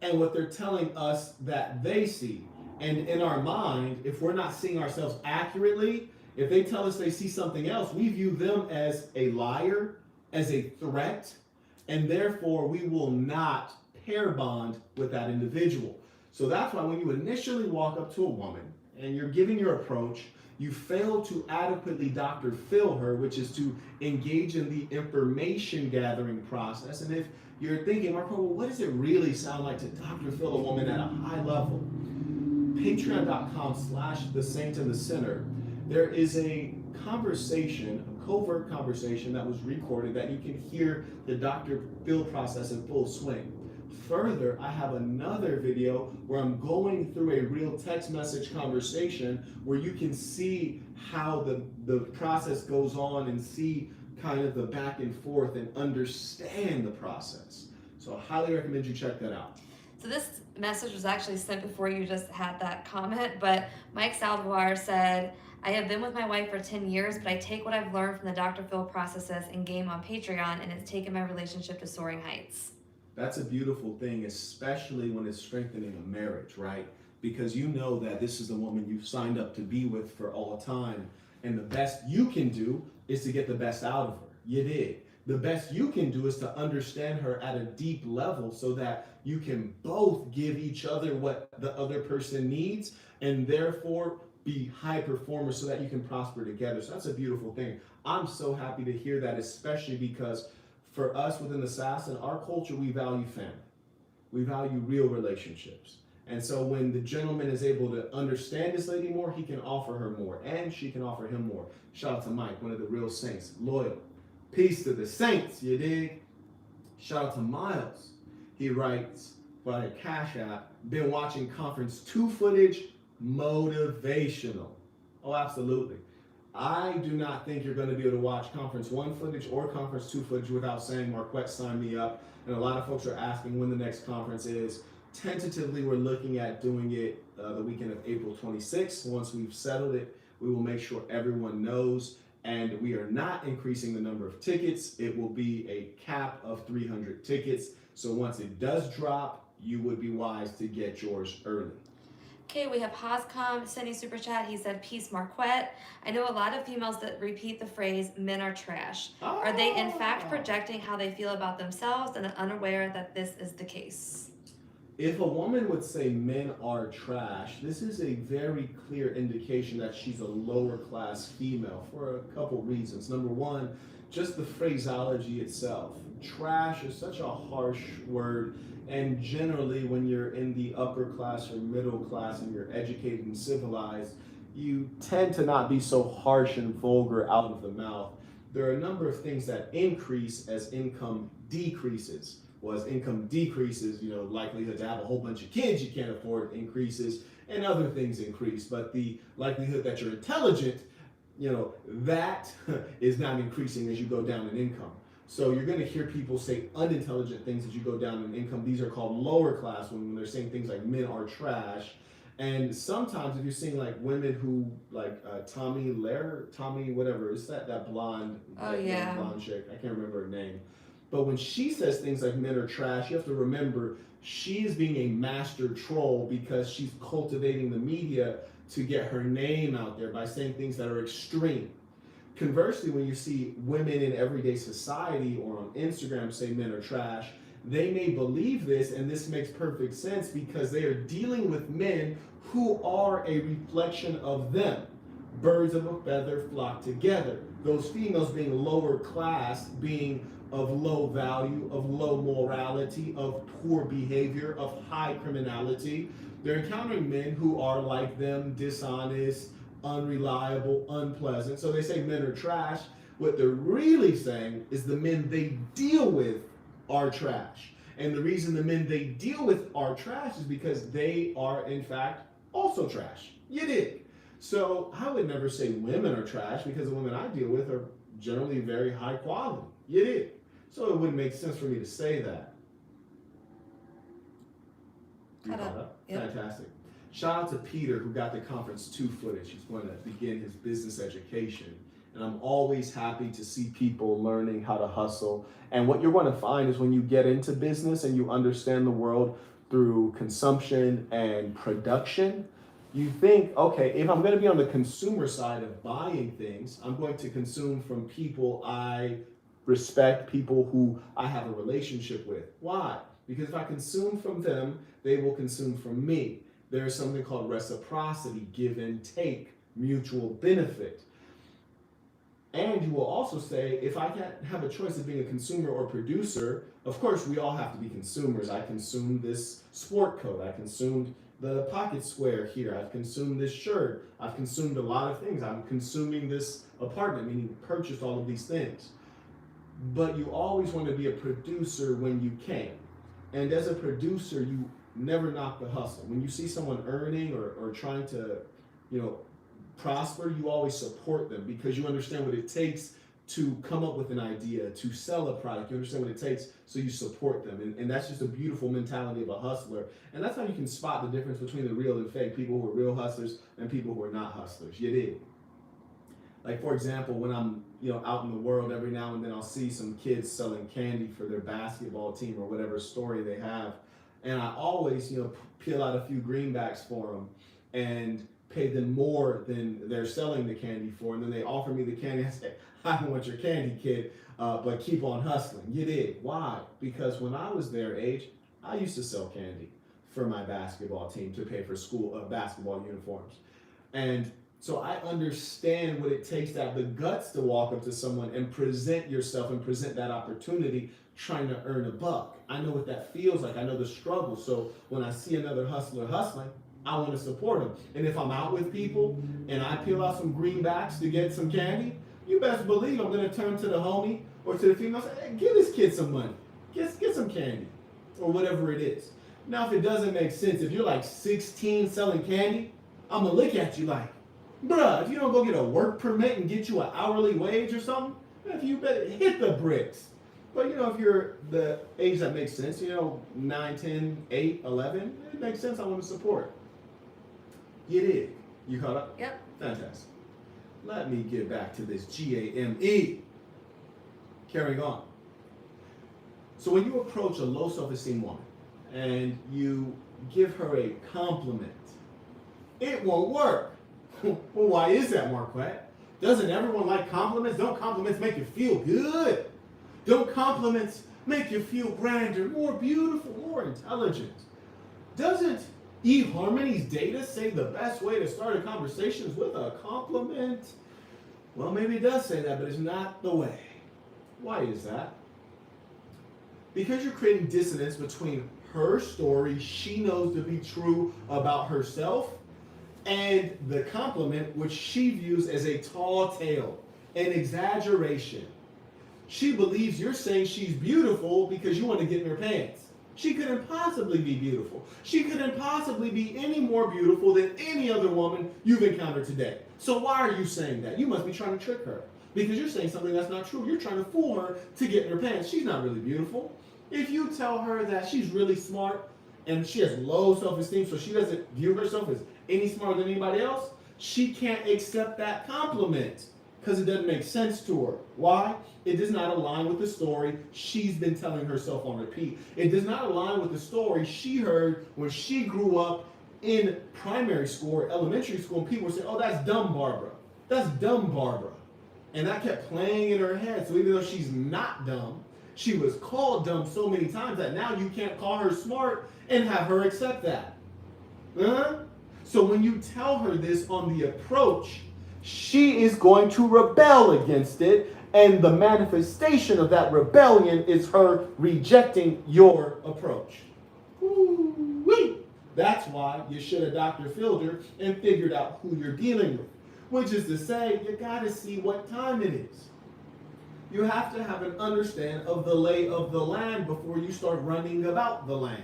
and what they're telling us that they see. And in our mind, if we're not seeing ourselves accurately, if they tell us they see something else, we view them as a liar, as a threat, and therefore we will not pair bond with that individual. So that's why when you initially walk up to a woman and you're giving your approach, You fail to adequately Dr. Phil her, which is to engage in the information gathering process. And if you're thinking, Marco, well, what does it really sound like to Dr. Phil a woman at a high level? Patreon.com/the Saint in the Center. There is a conversation, a covert conversation that was recorded that you can hear the Dr. Phil process in full swing. Further, I have another video where I'm going through a real text message conversation where you can see how the process goes on and see kind of the back and forth and understand the process. So I highly recommend you check that out. So this message was actually sent before you just had that comment, but Mike Saldivar said, I have been with my wife for 10 years, but I take what I've learned from the Dr. Phil processes and game on Patreon, and it's taken my relationship to soaring heights. That's a beautiful thing, especially when it's strengthening a marriage, right? Because you know that this is the woman you've signed up to be with for all time. And the best you can do is to get the best out of her. You did. The best you can do is to understand her at a deep level so that you can both give each other what the other person needs and therefore be high performers so that you can prosper together. So that's a beautiful thing. I'm so happy to hear that, especially because for us within the SAS, in our culture, we value family. We value real relationships. And so when the gentleman is able to understand this lady more, he can offer her more, and she can offer him more. Shout out to Mike, one of the real saints, loyal. Peace to the saints, you dig? Shout out to Miles. He writes by Cash App, been watching Conference 2 footage, motivational. Oh, absolutely. I do not think you're going to be able to watch Conference 1 footage or Conference 2 footage without saying, Marquette, sign me up. And a lot of folks are asking when the next conference is. Tentatively, we're looking at doing it the weekend of April 26th. Once we've settled it, we will make sure everyone knows. And we are not increasing the number of tickets. It will be a cap of 300 tickets. So once it does drop, you would be wise to get yours early. Okay, we have Hoscom sending super chat. He said, peace, Marquette. I know a lot of females that repeat the phrase, men are trash. Are they in fact projecting how they feel about themselves and unaware that this is the case? If a woman would say men are trash, this is a very clear indication that she's a lower class female for a couple reasons. Number one, just the phraseology itself. Trash is such a harsh word. And generally, when you're in the upper class or middle class and you're educated and civilized, you tend to not be so harsh and vulgar out of the mouth. There are a number of things that increase as income decreases. Well, as income decreases, likelihood to have a whole bunch of kids you can't afford increases, and other things increase. But the likelihood that you're intelligent, that is not increasing as you go down in income. So you're going to hear people say unintelligent things as you go down in income. These are called lower class when they're saying things like men are trash. And sometimes if you're seeing like women who Tommy whatever, it's that blonde, blonde chick, I can't remember her name. But when she says things like men are trash, you have to remember she is being a master troll because she's cultivating the media to get her name out there by saying things that are extreme. Conversely, when you see women in everyday society or on Instagram say men are trash, they may believe this, and this makes perfect sense because they are dealing with men who are a reflection of them. Birds of a feather flock together. Those females being lower class, being of low value, of low morality, of poor behavior, of high criminality. They're encountering men who are like them, dishonest, unreliable, unpleasant. So they say men are trash. What they're really saying is the men they deal with are trash. And the reason the men they deal with are trash is because they are, in fact, also trash. You dig? So I would never say women are trash because the women I deal with are generally very high quality. You dig? So it wouldn't make sense for me to say that. Yep. Fantastic. Shout out to Peter who got the Conference 2 footage. He's going to begin his business education. And I'm always happy to see people learning how to hustle. And what you're going to find is when you get into business and you understand the world through consumption and production, you think, okay, if I'm going to be on the consumer side of buying things, I'm going to consume from people I respect, people who I have a relationship with. Why? Because if I consume from them, they will consume from me. There's something called reciprocity, give and take, mutual benefit. And you will also say, if I can't have a choice of being a consumer or producer, of course we all have to be consumers. I consumed this sport coat. I consumed the pocket square here. I've consumed this shirt. I've consumed a lot of things. I'm consuming this apartment, meaning purchased all of these things. But you always want to be a producer when you can. And as a producer, you never knock the hustle. When you see someone earning or trying to, prosper, you always support them because you understand what it takes to come up with an idea, to sell a product. You understand what it takes, so you support them. And that's just a beautiful mentality of a hustler. And that's how you can spot the difference between the real and fake, people who are real hustlers and people who are not hustlers. You dig? Like, for example, when I'm out in the world, every now and then I'll see some kids selling candy for their basketball team or whatever story they have. And I always, peel out a few greenbacks for them and pay them more than they're selling the candy for. And then they offer me the candy. I say, I don't want your candy, kid, but keep on hustling. You did. Why? Because when I was their age, I used to sell candy for my basketball team to pay for school basketball uniforms. And so I understand what it takes to have the guts to walk up to someone and present yourself and present that opportunity trying to earn a buck. I know what that feels like. I know the struggle. So when I see another hustler hustling, I want to support them. And if I'm out with people and I peel out some greenbacks to get some candy, you best believe I'm going to turn to the homie or to the female and say, hey, give this kid some money. Get some candy or whatever it is. Now, if it doesn't make sense, if you're like 16 selling candy, I'm going to look at you like, bruh, if you don't go get a work permit and get you an hourly wage or something, if you better hit the bricks. But if you're the age that makes sense, 9, 10, 8, 11, it makes sense. I want to support. You did. You caught up? Yep. Fantastic. Let me get back to this GAME. Carrying on. So when you approach a low self-esteem woman and you give her a compliment, it won't work. Well, why is that, Marquette? Doesn't everyone like compliments? Don't compliments make you feel good? Don't compliments make you feel grander, more beautiful, more intelligent? Doesn't eHarmony's data say the best way to start a conversation is with a compliment? Well, maybe it does say that, but it's not the way. Why is that? Because you're creating dissonance between her story she knows to be true about herself and the compliment which she views as a tall tale, an exaggeration. She believes you're saying she's beautiful because you want to get in her pants. She couldn't possibly be beautiful. She couldn't possibly be any more beautiful than any other woman you've encountered today. So why are you saying that? You must be trying to trick her because you're saying something that's not true. You're trying to fool her to get in her pants. She's not really beautiful. If you tell her that she's really smart and she has low self-esteem, so she doesn't view herself as any smarter than anybody else, she can't accept that compliment because it doesn't make sense to her. Why? It does not align with the story she's been telling herself on repeat. It does not align with the story she heard when she grew up in primary school or elementary school, and people were saying, oh, that's dumb Barbara. That's dumb Barbara. And that kept playing in her head. So even though she's not dumb, she was called dumb so many times that now you can't call her smart and have her accept that. So when you tell her this on the approach, she is going to rebel against it, and the manifestation of that rebellion is her rejecting your approach. Ooh-wee. That's why you should have Dr. Fielder and figured out who you're dealing with, which is to say, you got to see what time it is. You have to have an understanding of the lay of the land before you start running about the land.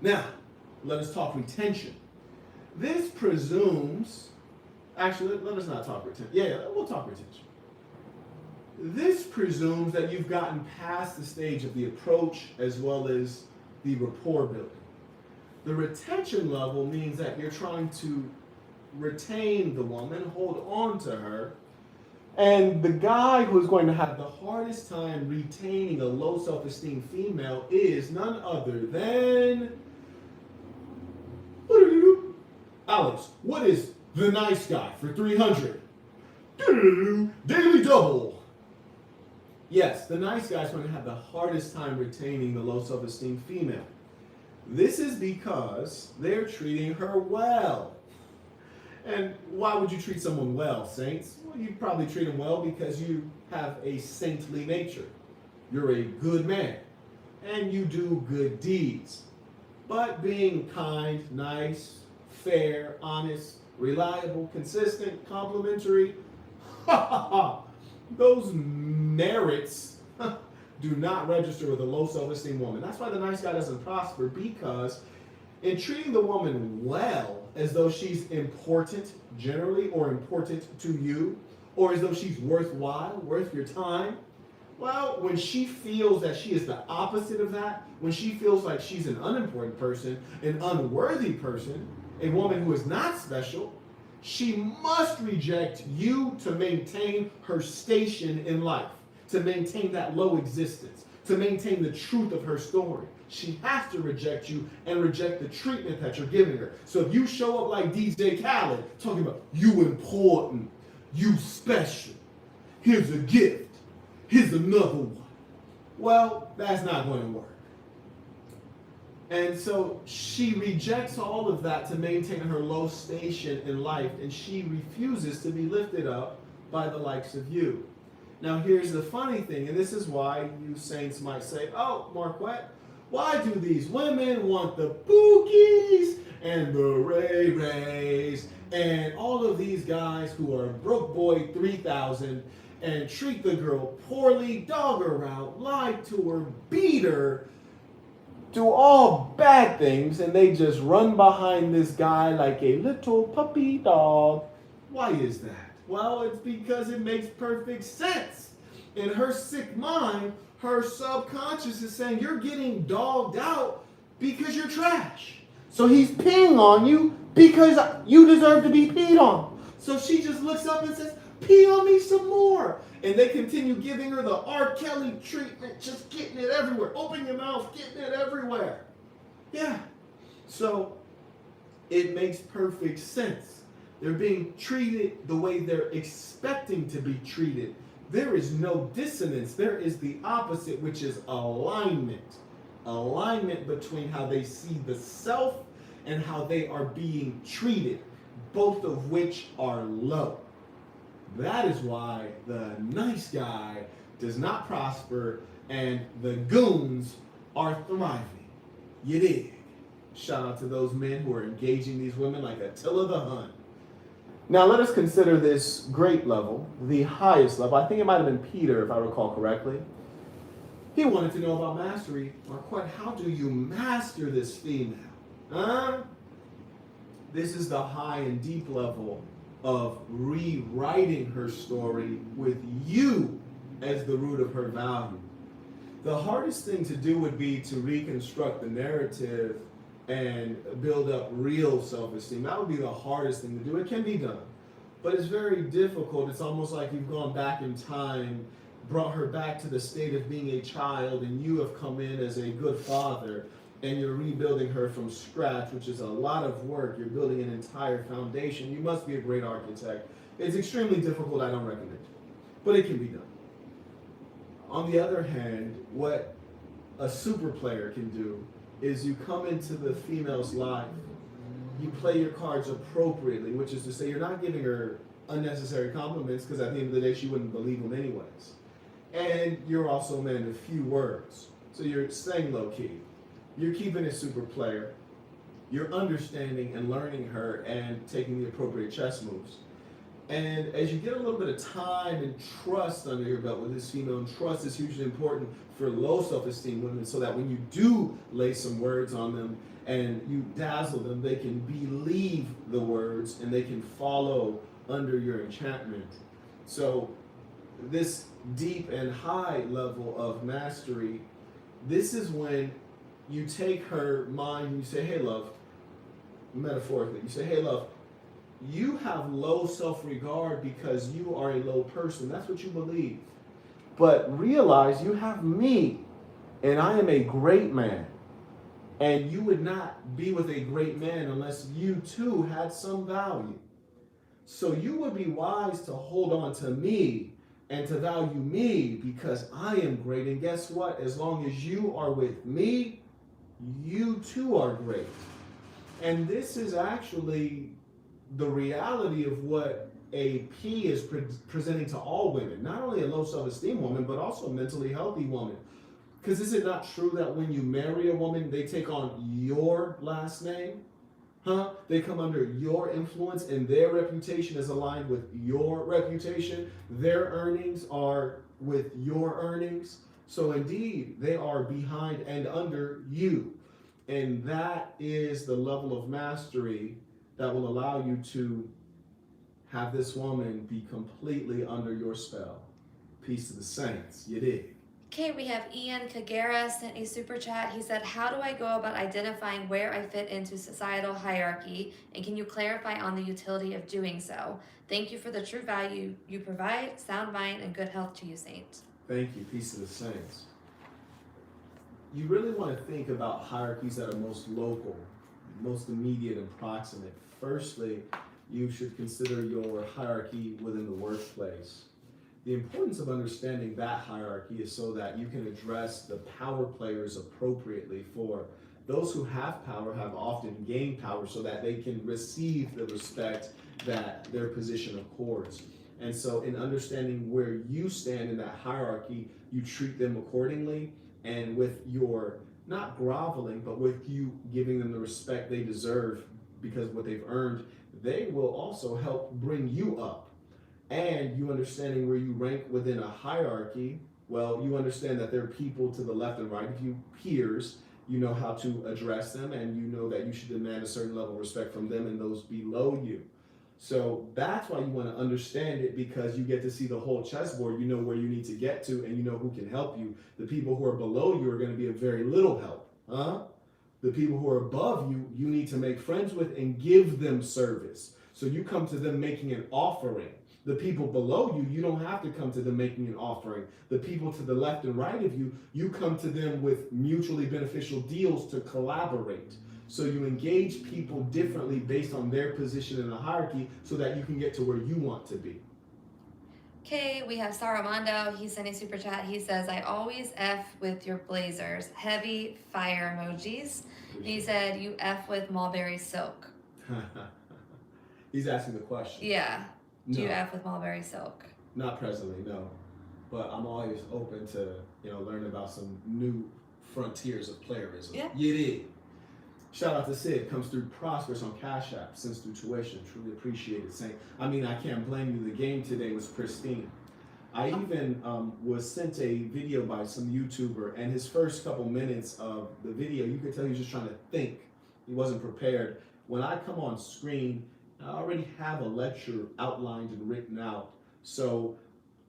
Now, let us talk retention. This presumes, actually, let us not talk retention. Yeah, we'll talk retention. This presumes that you've gotten past the stage of the approach as well as the rapport building. The retention level means that you're trying to retain the woman, hold on to her, and the guy who's going to have the hardest time retaining a low self-esteem female is none other than Alex. What is the nice guy for 300? Daily double. Yes, the nice guy is going to have the hardest time retaining the low self-esteem female. This is because they're treating her well. And why would you treat someone well, saints? Well, you probably treat them well because you have a saintly nature. You're a good man, and you do good deeds. But being kind, nice, fair, honest, reliable, consistent, complimentary, those merits do not register with a low self-esteem woman. That's why the nice guy doesn't prosper, because in treating the woman well, as though she's important generally, or important to you, or as though she's worthwhile, worth your time, well, when she feels that she is the opposite of that, when she feels like she's an unimportant person, an unworthy person, a woman who is not special, she must reject you to maintain her station in life, to maintain that low existence, to maintain the truth of her story. She has to reject you and reject the treatment that you're giving her. So if you show up like DJ Khaled, talking about you important, you special, here's a gift, here's another one, well, that's not going to work. And so she rejects all of that to maintain her low station in life, and she refuses to be lifted up by the likes of you. Now here's the funny thing, and this is why you saints might say, oh, Marquette, why do these women want the Bookies and the Ray Rays and all of these guys who are broke boy 3000 and treat the girl poorly, dog her out, lie to her, beat her, do all bad things, and they just run behind this guy like a little puppy dog? Why is that? Well, it's because it makes perfect sense. In her sick mind, her subconscious is saying, you're getting dogged out because you're trash. So he's peeing on you because you deserve to be peed on. So she just looks up and says, pee on me some more. And they continue giving her the R. Kelly treatment, just getting it everywhere. Open your mouth, getting it everywhere. Yeah. So it makes perfect sense. They're being treated the way they're expecting to be treated. There is no dissonance. There is the opposite, which is alignment. Alignment between how they see the self and how they are being treated, both of which are low. That is why the nice guy does not prosper and the goons are thriving. You dig? Shout out to those men who are engaging these women like Attila the Hun. Now let us consider this great level, the highest level. I think it might have been Peter, if I recall correctly. He wanted to know about mastery. Marquette, how do you master this female? This is the high and deep level of rewriting her story with you as the root of her value. The hardest thing to do would be to reconstruct the narrative and build up real self-esteem. That would be the hardest thing to do. It can be done, but it's very difficult. It's almost like you've gone back in time, brought her back to the state of being a child, and you have come in as a good father, and you're rebuilding her from scratch, which is a lot of work. You're building an entire foundation. You must be a great architect. It's extremely difficult. I don't recommend it, but it can be done. On the other hand, what a super player can do is you come into the female's life, you play your cards appropriately, which is to say you're not giving her unnecessary compliments, because at the end of the day she wouldn't believe them anyways. And you're also a man of few words, so you're staying low key. You're keeping it super player. You're understanding and learning her and taking the appropriate chess moves. And as you get a little bit of time and trust under your belt with this female, and trust is hugely important for low self-esteem women, so that when you do lay some words on them and you dazzle them, they can believe the words and they can follow under your enchantment. So this deep and high level of mastery, this is when you take her mind and you say, hey, love, metaphorically, you say, hey, love, you have low self-regard because you are a low person. That's what you believe. But realize you have me, and I am a great man. And you would not be with a great man unless you too had some value. So you would be wise to hold on to me and to value me because I am great. And guess what? As long as you are with me, you too are great. And this is actually the reality of what a P is presenting to all women, not only a low self-esteem woman, but also a mentally healthy woman. Because is it not true that when you marry a woman, they take on your last name? Huh? They come under your influence and their reputation is aligned with your reputation. Their earnings are with your earnings. So indeed, they are behind and under you. And that is the level of mastery that will allow you to have this woman be completely under your spell. Peace to the saints. You dig? Okay, we have Ian Kagera sent a super chat. He said, how do I go about identifying where I fit into societal hierarchy? And can you clarify on the utility of doing so? Thank you for the true value you provide. Sound mind and good health to you, Saint. Thank you. Peace to the saints. You really want to think about hierarchies that are most local, most immediate and proximate. Firstly, you should consider your hierarchy within the workplace. The importance of understanding that hierarchy is so that you can address the power players appropriately. For those who have power have often gained power so that they can receive the respect that their position accords. And so in understanding where you stand in that hierarchy, you treat them accordingly, and with your not groveling, but with you giving them the respect they deserve because of what they've earned, they will also help bring you up. And you understanding where you rank within a hierarchy, well, you understand that there are people to the left and right of you, peers. You know how to address them, and you know that you should demand a certain level of respect from them and those below you. So that's why you want to understand it, because you get to see the whole chessboard. You know where you need to get to, and you know who can help you. The people who are below you are going to be of very little help. The people who are above you, you need to make friends with and give them service. So you come to them making an offering. The people below you, you don't have to come to them making an offering. The people to the left and right of you, you come to them with mutually beneficial deals to collaborate. So you engage people differently based on their position in the hierarchy so that you can get to where you want to be. Okay, we have Saramando. He sent a super chat. He says, I always F with your blazers. Heavy fire emojis. And he said, you F with mulberry silk. He's asking the question. Yeah. Do No, you F with mulberry silk? not presently, no. But I'm always open to, learn about some new frontiers of playerism. Yeah. You did. Shout out to Sid, comes through prosperous on Cash App, sends through tuition. Truly appreciate it. Saying, I can't blame you. The game today was pristine. I even was sent a video by some YouTuber, and his first couple minutes of the video, you could tell he was just trying to think. He wasn't prepared. When I come on screen, I already have a lecture outlined and written out. So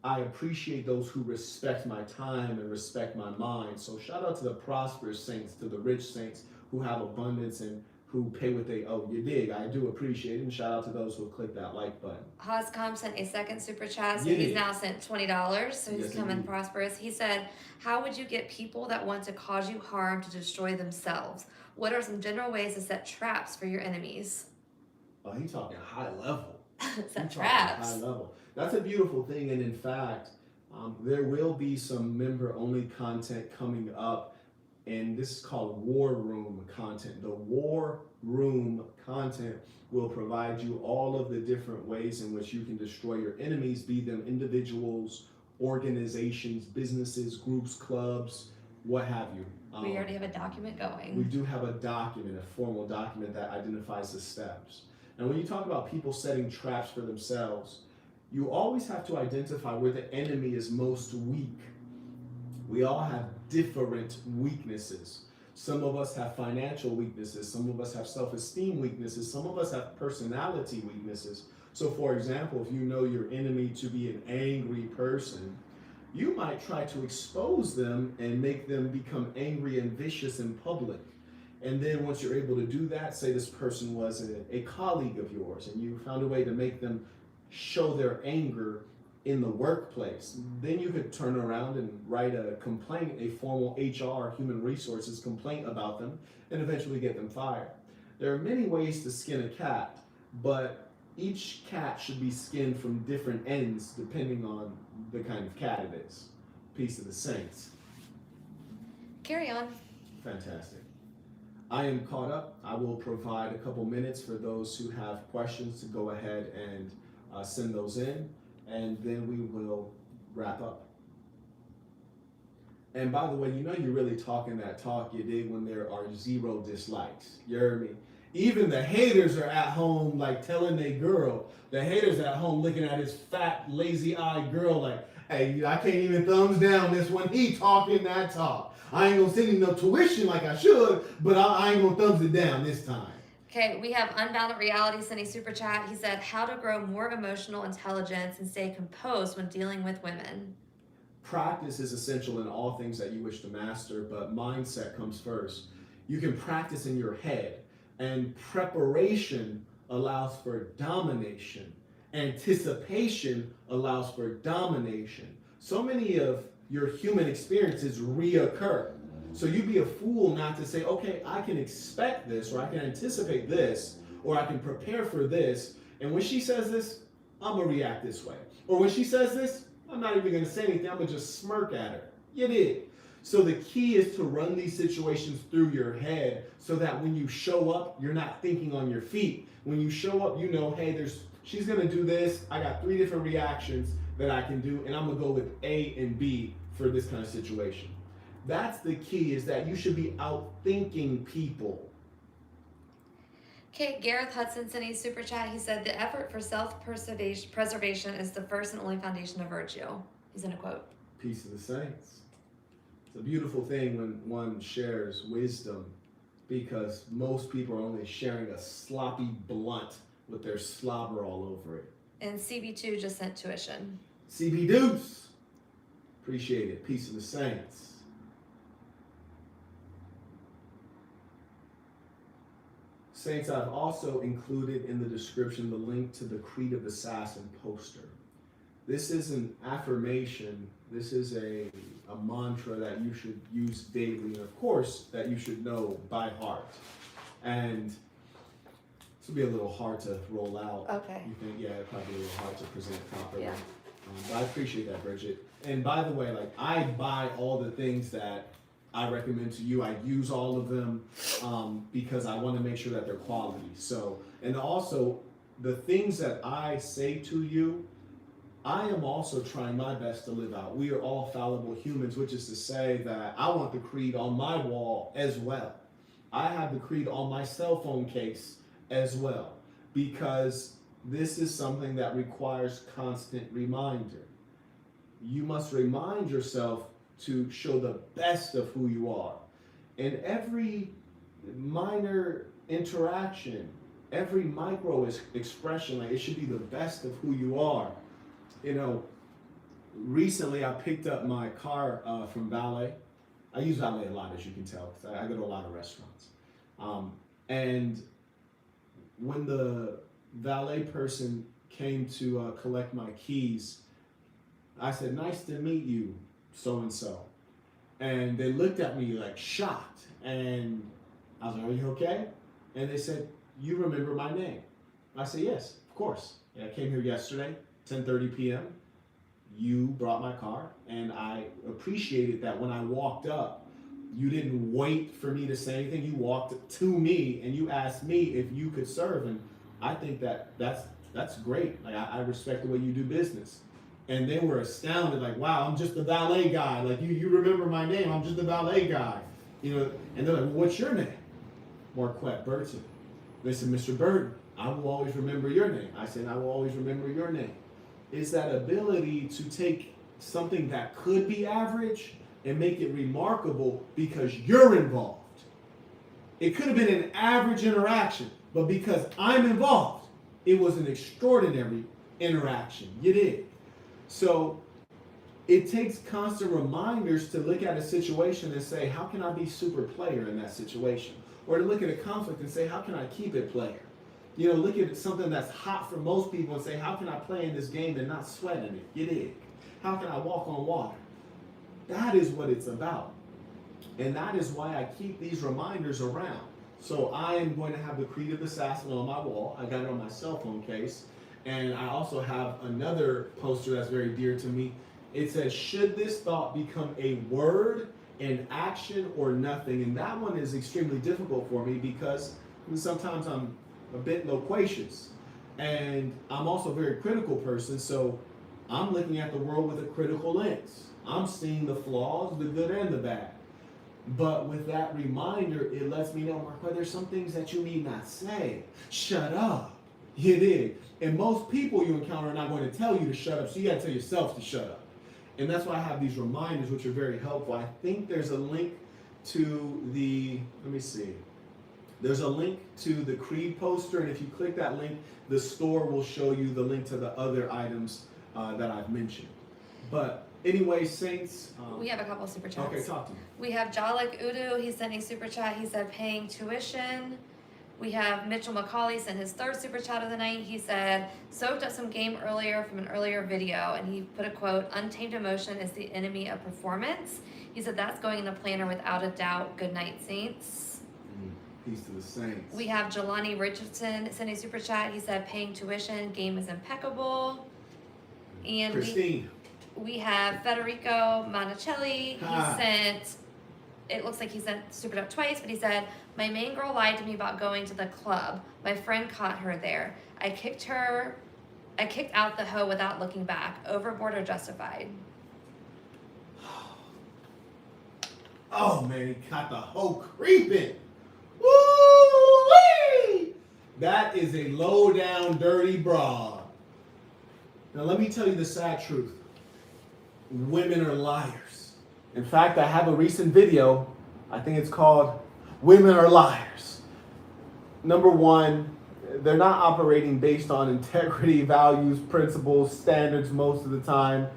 I appreciate those who respect my time and respect my mind. So shout out to the prosperous saints, to the rich saints who have abundance and who pay what they owe. You dig? I do appreciate it. And shout out to those who have clicked that like button. Hoscom sent a second super chat, so Yeah. he's now sent $20, so he's Yes, coming indeed. prosperous. He said, how would you get people that want to cause you harm to destroy themselves? What are some general ways to set traps for your enemies? Oh, he's talking high level. Set He's talking traps. high level. That's a beautiful thing. And in fact, there will be some member-only content coming up. And this is called War Room content. The War Room content will provide you all of the different ways in which you can destroy your enemies, be them individuals, organizations, businesses, groups, clubs, what have you. We already have a document going. We do have a document, a formal document that identifies the steps. And when you talk about people setting traps for themselves, you always have to identify where the enemy is most weak. We all have different weaknesses. Some of us have financial weaknesses. Some of us have self-esteem weaknesses. Some of us have personality weaknesses. So for example, if you know your enemy to be an angry person, you might try to expose them and make them become angry and vicious in public. And then once you're able to do that, say this person was a colleague of yours and you found a way to make them show their anger in the workplace. Then you could turn around and write a complaint, a formal HR, human resources complaint about them, and eventually get them fired. There are many ways to skin a cat, but each cat should be skinned from different ends depending on the kind of cat it is. Peace to the saints. Carry on. Fantastic. I am caught up. I will provide a couple minutes for those who have questions to go ahead and send those in, and then we will wrap up. And by the way, you know you're really talking that talk, you dig, when there are 0 dislikes. You heard me? Even the haters are at home like telling their girl. The haters at home looking at his fat, lazy-eyed girl like, hey, I can't even thumbs down this one. He talking that talk. I ain't gonna send him no tuition like I should, but I ain't gonna thumbs it down this time. Okay, we have Unbounded Reality sending super chat. He said, how to grow more emotional intelligence and stay composed when dealing with women. Practice is essential in all things that you wish to master, but mindset comes first. You can practice in your head, and preparation allows for domination. Anticipation allows for domination. So many of your human experiences reoccur. So you'd be a fool not to say, okay, I can expect this, or I can anticipate this, or I can prepare for this. And when she says this, I'm gonna react this way. Or when she says this, I'm not even gonna say anything, I'm gonna just smirk at her. You did. So the key is to run these situations through your head so that when you show up, you're not thinking on your feet. When you show up, you know, hey, she's gonna do this. I got 3 different reactions that I can do, and I'm gonna go with A and B for this kind of situation. That's the key, is that you should be outthinking people. Okay, Gareth Hudson sending super chat. He said, the effort for self-preservation is the first and only foundation of virtue. He's in a quote. Peace of the saints. It's a beautiful thing when one shares wisdom, because most people are only sharing a sloppy blunt with their slobber all over it. And CB2 just sent tuition. CB Deuce. Appreciate it. Peace of the saints. Saints, I've also included in the description the link to the Creed of Assassin poster. This is an affirmation. This is a mantra that you should use daily, and of course, that you should know by heart. And this will be a little hard to roll out. Okay. You think, yeah, it'd probably be a little hard to present properly. Yeah. But I appreciate that, Bridget. And by the way, like, I buy all the things that I recommend to you. I use all of them because I want to make sure that they're quality. So, and also the things that I say to you, I am also trying my best to live out. We are all fallible humans, which is to say that I want the creed on my wall as well. I have the creed on my cell phone case as well, because this is something that requires constant reminder. You must remind yourself to show the best of who you are. And every minor interaction, every micro expression, like, it should be the best of who you are. You know, recently I picked up my car from valet. I use valet a lot, as you can tell, because I go to a lot of restaurants. And when the valet person came to collect my keys, I said, nice to meet you, so-and-so. And they looked at me like shocked. And I was like, are you okay? And they said, you remember my name? I said, yes, of course. I came here yesterday, 10:30 p.m. You brought my car, and I appreciated that when I walked up, you didn't wait for me to say anything. You walked to me and you asked me if you could serve. And I think that's great. Like, I respect the way you do business. And they were astounded, like, wow, I'm just the valet guy. Like, you remember my name, I'm just the valet guy. You know, and they're like, well, what's your name? Marquette Burton. They said, Mr. Burton, I will always remember your name. I said, I will always remember your name. It's that ability to take something that could be average and make it remarkable because you're involved. It could have been an average interaction, but because I'm involved, it was an extraordinary interaction. You did. So it takes constant reminders to look at a situation and say, how can I be super player in that situation? Or to look at a conflict and say, how can I keep it player? You know, look at something that's hot for most people and say, how can I play in this game and not sweat in it? You dig? How can I walk on water? That is what it's about. And that is why I keep these reminders around. So I am going to have the Creed of the Assassin on my wall. I got it on my cell phone case. And I also have another poster that's very dear to me. It says, should this thought become a word, an action or nothing. And that one is extremely difficult for me because sometimes I'm a bit loquacious. And I'm also a very critical person, so I'm looking at the world with a critical lens. I'm seeing the flaws, the good and the bad. But with that reminder, it lets me know, Marco, there's some things that you need not say. Shut up. You did. And most people you encounter are not going to tell you to shut up, so you got to tell yourself to shut up. And that's why I have these reminders, which are very helpful. I think there's a link to the, let me see. There's a link to the Creed poster, and if you click that link, the store will show you the link to the other items that I've mentioned. But anyway, Saints. We have a couple super chats. Okay, talk to me. We have Jalik Udu. He sent a super chat. He said paying tuition. We have Mitchell McCauley sent his third super chat of the night. He said, soaked up some game earlier from an earlier video, and he put a quote, untamed emotion is the enemy of performance. He said that's going in the planner without a doubt. Good night, Saints. Peace to the Saints. We have Jelani Richardson sent a super chat. He said paying tuition, game is impeccable. And Christine. we have Federico Monticelli. He sent, it looks like he sent super chat twice, but he said, my main girl lied to me about going to the club. My friend caught her there. I kicked out the hoe without looking back. Overboard or justified? Oh man, he got the hoe creeping. Woo-wee! That is a low down dirty broad. Now let me tell you the sad truth. Women are liars. In fact, I have a recent video, I think it's called Women Are Liars. Number one, they're not operating based on integrity, values, principles, standards most of the time.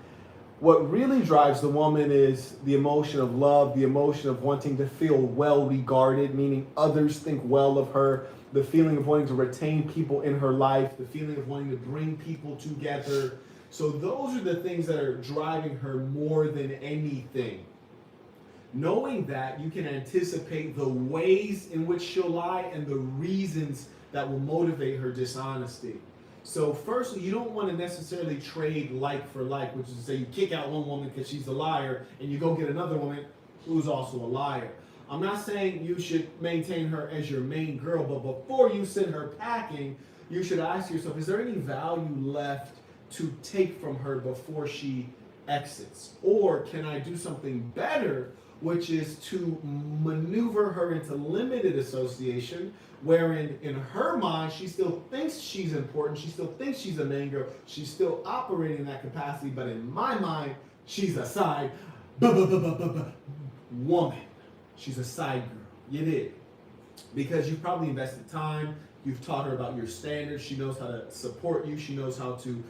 What really drives the woman is the emotion of love, the emotion of wanting to feel well regarded, meaning others think well of her, the feeling of wanting to retain people in her life, the feeling of wanting to bring people together. So those are the things that are driving her more than anything. Knowing that, you can anticipate the ways in which she'll lie and the reasons that will motivate her dishonesty. So firstly, you don't want to necessarily trade like for like, which is to say you kick out one woman because she's a liar and you go get another woman who's also a liar. I'm not saying you should maintain her as your main girl, but before you send her packing, you should ask yourself, is there any value left to take from her before she exits? Or can I do something better, which is to maneuver her into limited association, wherein in her mind, she still thinks she's important, she still thinks she's a main girl, she's still operating in that capacity, but in my mind, she's a side woman. She's a side girl. You did. Because you've probably invested time, you've taught her about your standards, she knows how to support you, she knows how to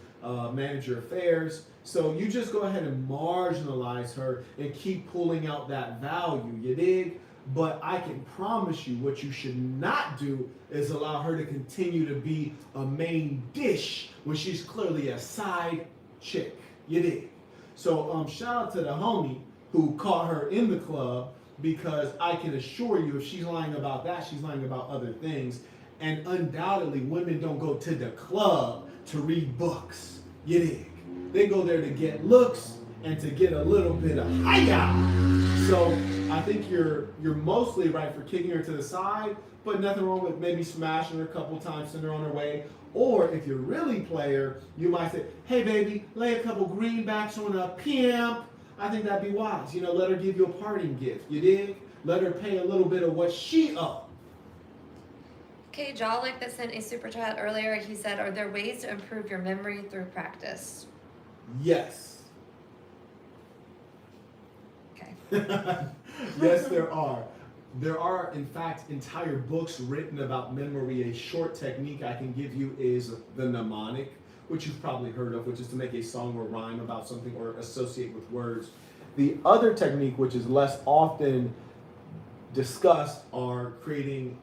manage your affairs. So you just go ahead and marginalize her and keep pulling out that value, you dig? But I can promise you what you should not do is allow her to continue to be a main dish when she's clearly a side chick, you dig? So shout out to the homie who caught her in the club, because I can assure you if she's lying about that, she's lying about other things. And undoubtedly, women don't go to the club to read books, you dig? They go there to get looks and to get a little bit of hiya. So I think you're mostly right for kicking her to the side, but nothing wrong with maybe smashing her a couple times, send her on her way. Or if you're really player, you might say, hey baby, lay a couple greenbacks on a pimp. I think that'd be wise. You know, let her give you a parting gift, you dig? Let her pay a little bit of what she owes. Okay, Jalik that sent a super chat earlier, he said, are there ways to improve your memory through practice? Yes. Okay. Yes, there are. There are, in fact, entire books written about memory. A short technique I can give you is the mnemonic, which you've probably heard of, which is to make a song or rhyme about something or associate with words. The other technique, which is less often discussed, are creating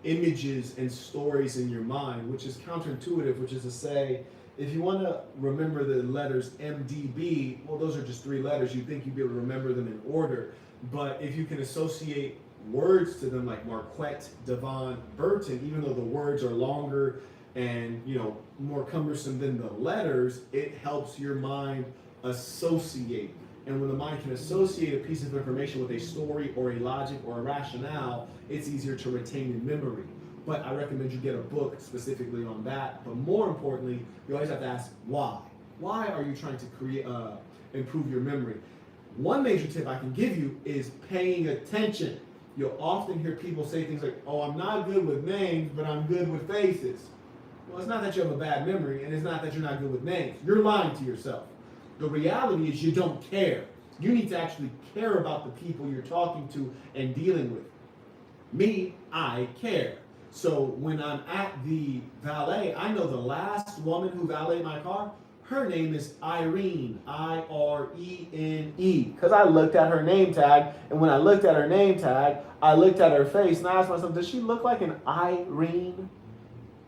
images and stories in your mind, which is counterintuitive, which is to say, if you want to remember the letters MDB, well, those are just 3 letters. You'd think you'd be able to remember them in order. But if you can associate words to them like Marquette, Devon, Burton, even though the words are longer and, you know, more cumbersome than the letters, it helps your mind associate. And when the mind can associate a piece of information with a story or a logic or a rationale, it's easier to retain in memory. But I recommend you get a book specifically on that. But more importantly, you always have to ask why. Why are you trying to improve your memory? One major tip I can give you is paying attention. You'll often hear people say things like, oh, I'm not good with names, but I'm good with faces. Well, it's not that you have a bad memory, and it's not that you're not good with names. You're lying to yourself. The reality is you don't care. You need to actually care about the people you're talking to and dealing with. Me, I care. So when I'm at the valet, I know the last woman who valeted my car, her name is Irene, I-R-E-N-E. Because I looked at her name tag, and when I looked at her name tag, I looked at her face, and I asked myself, does she look like an Irene?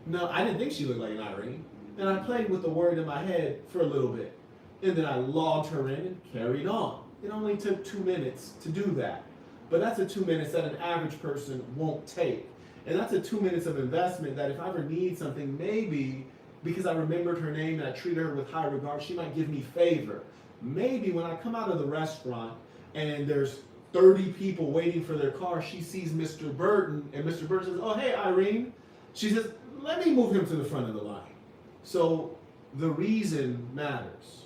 No, I didn't think she looked like an Irene. And I played with the word in my head for a little bit. And then I logged her in and carried on. It only took 2 minutes to do that. But that's a 2 minutes that an average person won't take. And that's a 2 minutes of investment that if I ever need something, maybe because I remembered her name and I treated her with high regard, she might give me favor. Maybe when I come out of the restaurant and there's 30 people waiting for their car, she sees Mr. Burton, and Mr. Burton says, oh, hey, Irene. She says, let me move him to the front of the line. So the reason matters.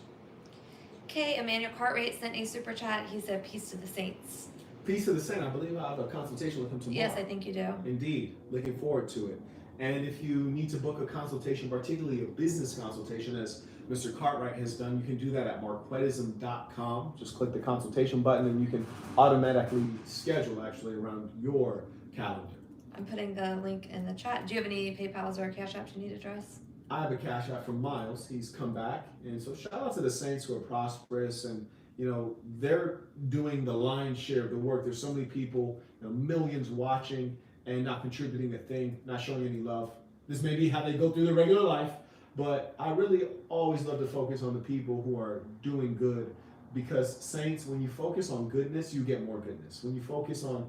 Okay, Emmanuel Cartwright sent a super chat. He said, peace to the saints. Peace to the saint. I believe I have a consultation with him tomorrow. Yes, I think you do. Indeed. Looking forward to it. And if you need to book a consultation, particularly a business consultation, as Mr. Cartwright has done, you can do that at marquettism.com. Just click the consultation button and you can automatically schedule actually around your calendar. I'm putting the link in the chat. Do you have any PayPals or Cash Apps you need to address? I have a Cash App from Miles. He's come back. And so shout out to the saints who are prosperous and they're doing the lion's share of the work. There's so many people, millions watching and not contributing a thing, not showing any love. This may be how they go through their regular life, but I really always love to focus on the people who are doing good, because saints, when you focus on goodness, you get more goodness. When you focus on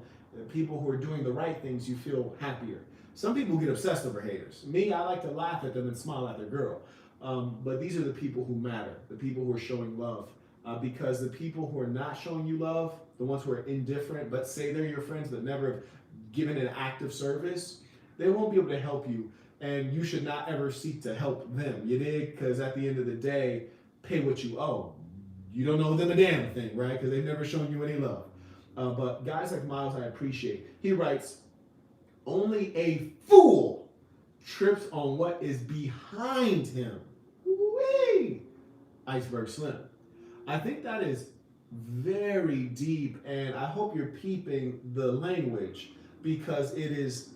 people who are doing the right things, you feel happier. Some people get obsessed over haters. Me, I like to laugh at them and smile at their girl. But these are the people who matter, the people who are showing love. Because the people who are not showing you love, the ones who are indifferent, but say they're your friends but never have given an act of service, they won't be able to help you. And you should not ever seek to help them. You dig? Because at the end of the day, pay what you owe. You don't owe them a damn thing, right? Because they've never shown you any love. But guys like Miles, I appreciate. He writes, only a fool trips on what is behind him. Whee! Iceberg Slim. I think that is very deep, and I hope you're peeping the language, because it is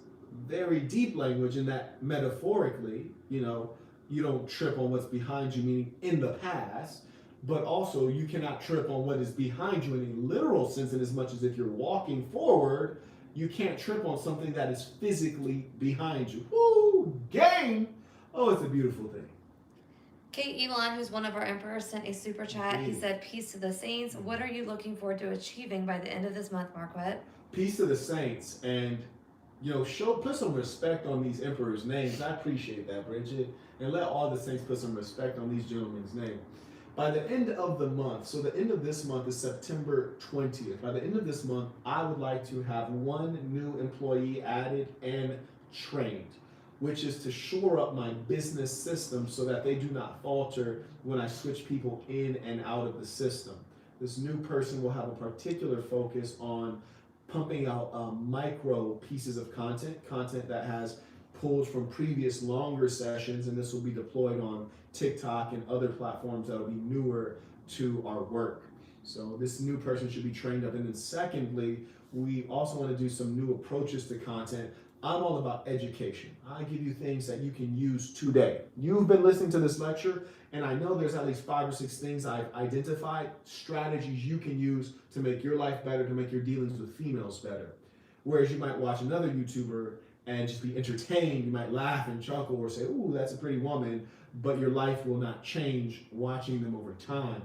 very deep language in that metaphorically, you don't trip on what's behind you, meaning in the past, but also you cannot trip on what is behind you in a literal sense, in as much as if you're walking forward, you can't trip on something that is physically behind you. Woo! Game! Oh, it's a beautiful thing. Kate Elon, who's one of our emperors, sent a super chat. He said, peace to the saints. What are you looking forward to achieving by the end of this month, Marquette? Peace to the saints. And, put some respect on these emperors' names. I appreciate that, Bridget. And let all the saints put some respect on these gentlemen's names. By the end of the month, so the end of this month is September 20th. By the end of this month, I would like to have one new employee added and trained, which is to shore up my business system so that they do not falter when I switch people in and out of the system. This new person will have a particular focus on pumping out micro pieces of content that has pulled from previous longer sessions, and this will be deployed on TikTok and other platforms that will be newer to our work. So this new person should be trained up. And then secondly, we also want to do some new approaches to content. I'm all about education. I give you things that you can use today. You've been listening to this lecture, and I know there's at least 5 or 6 things I've identified, strategies you can use to make your life better, to make your dealings with females better. Whereas you might watch another YouTuber and just be entertained, you might laugh and chuckle or say, ooh, that's a pretty woman, but your life will not change watching them over time.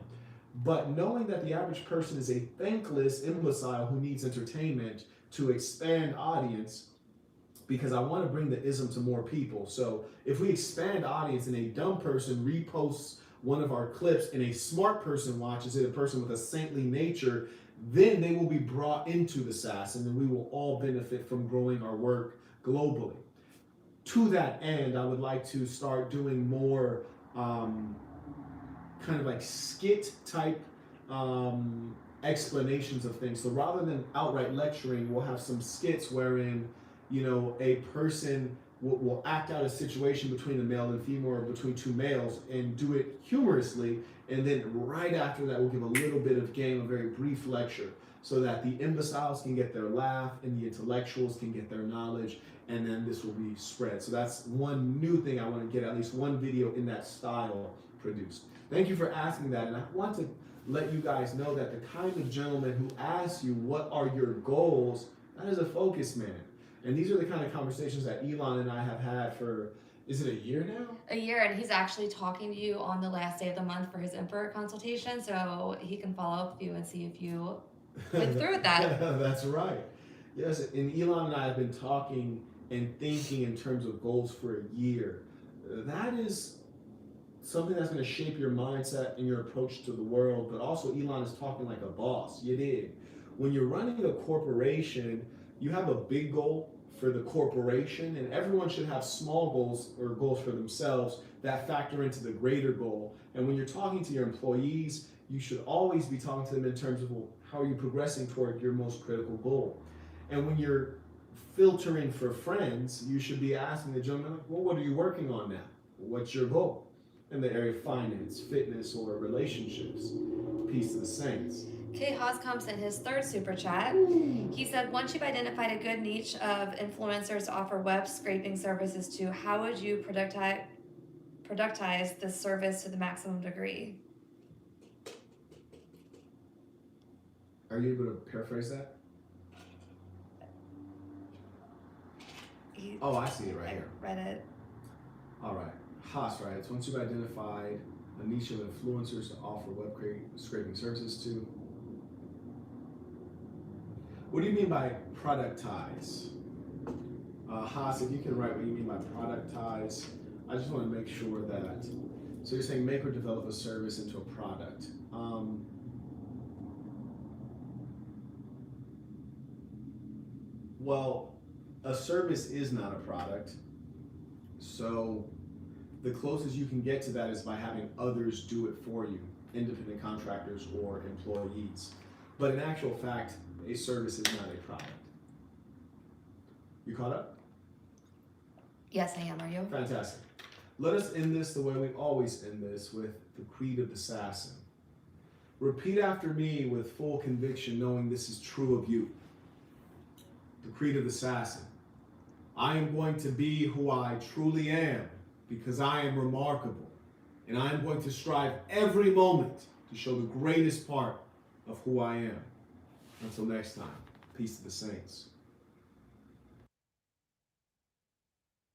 But knowing that the average person is a thankless imbecile who needs entertainment to expand audience, because I want to bring the ism to more people. So if we expand audience and a dumb person reposts one of our clips and a smart person watches it, a person with a saintly nature, then they will be brought into the SaaS, and then we will all benefit from growing our work globally. To that end, I would like to start doing more kind of like skit type explanations of things. So rather than outright lecturing, we'll have some skits wherein, a person will act out a situation between a male and female or between two males and do it humorously. And then right after that, we'll give a little bit of game, a very brief lecture, so that the imbeciles can get their laugh and the intellectuals can get their knowledge, and then this will be spread. So that's one new thing I want to get at least one video in that style produced. Thank you for asking that, and I want to let you guys know that the kind of gentleman who asks you what are your goals, that is a focus man. And these are the kind of conversations that Elon and I have had for, is it a year now? A year, and he's actually talking to you on the last day of the month for his Emperor consultation, so he can follow up with you and see if you went through with that. That's right. Yes, and Elon and I have been talking and thinking in terms of goals for a year. That is something that's going to shape your mindset and your approach to the world, but also Elon is talking like a boss. You did. When you're running a corporation, you have a big goal for the corporation, and everyone should have small goals or goals for themselves that factor into the greater goal. And when you're talking to your employees, you should always be talking to them in terms of, well, how are you progressing toward your most critical goal? And when you're filtering for friends, you should be asking the gentleman, well, what are you working on now? What's your goal in the area of finance, fitness, or relationships? Peace to the saints. Kay Hoscom sent his third super chat. He said, once you've identified a good niche of influencers to offer web scraping services to, how would you productize this service to the maximum degree? Are you able to paraphrase that? I see it right here. Read it. All right. Haas writes, once you've identified a niche of influencers to offer web scraping services to, what do you mean by productize? Haas, if you can write what you mean by productize, I just want to make sure that, so you're saying make or develop a service into a product. Well, a service is not a product, so the closest you can get to that is by having others do it for you, independent contractors or employees. But in actual fact, a service is not a product. You caught up? Yes, I am. Are you? Fantastic. Let us end this the way we always end this, with the creed of the assassin. Repeat after me with full conviction, knowing this is true of you. The creed of the assassin. I am going to be who I truly am, because I am remarkable, and I am going to strive every moment to show the greatest part of who I am. Until next time, peace to the saints.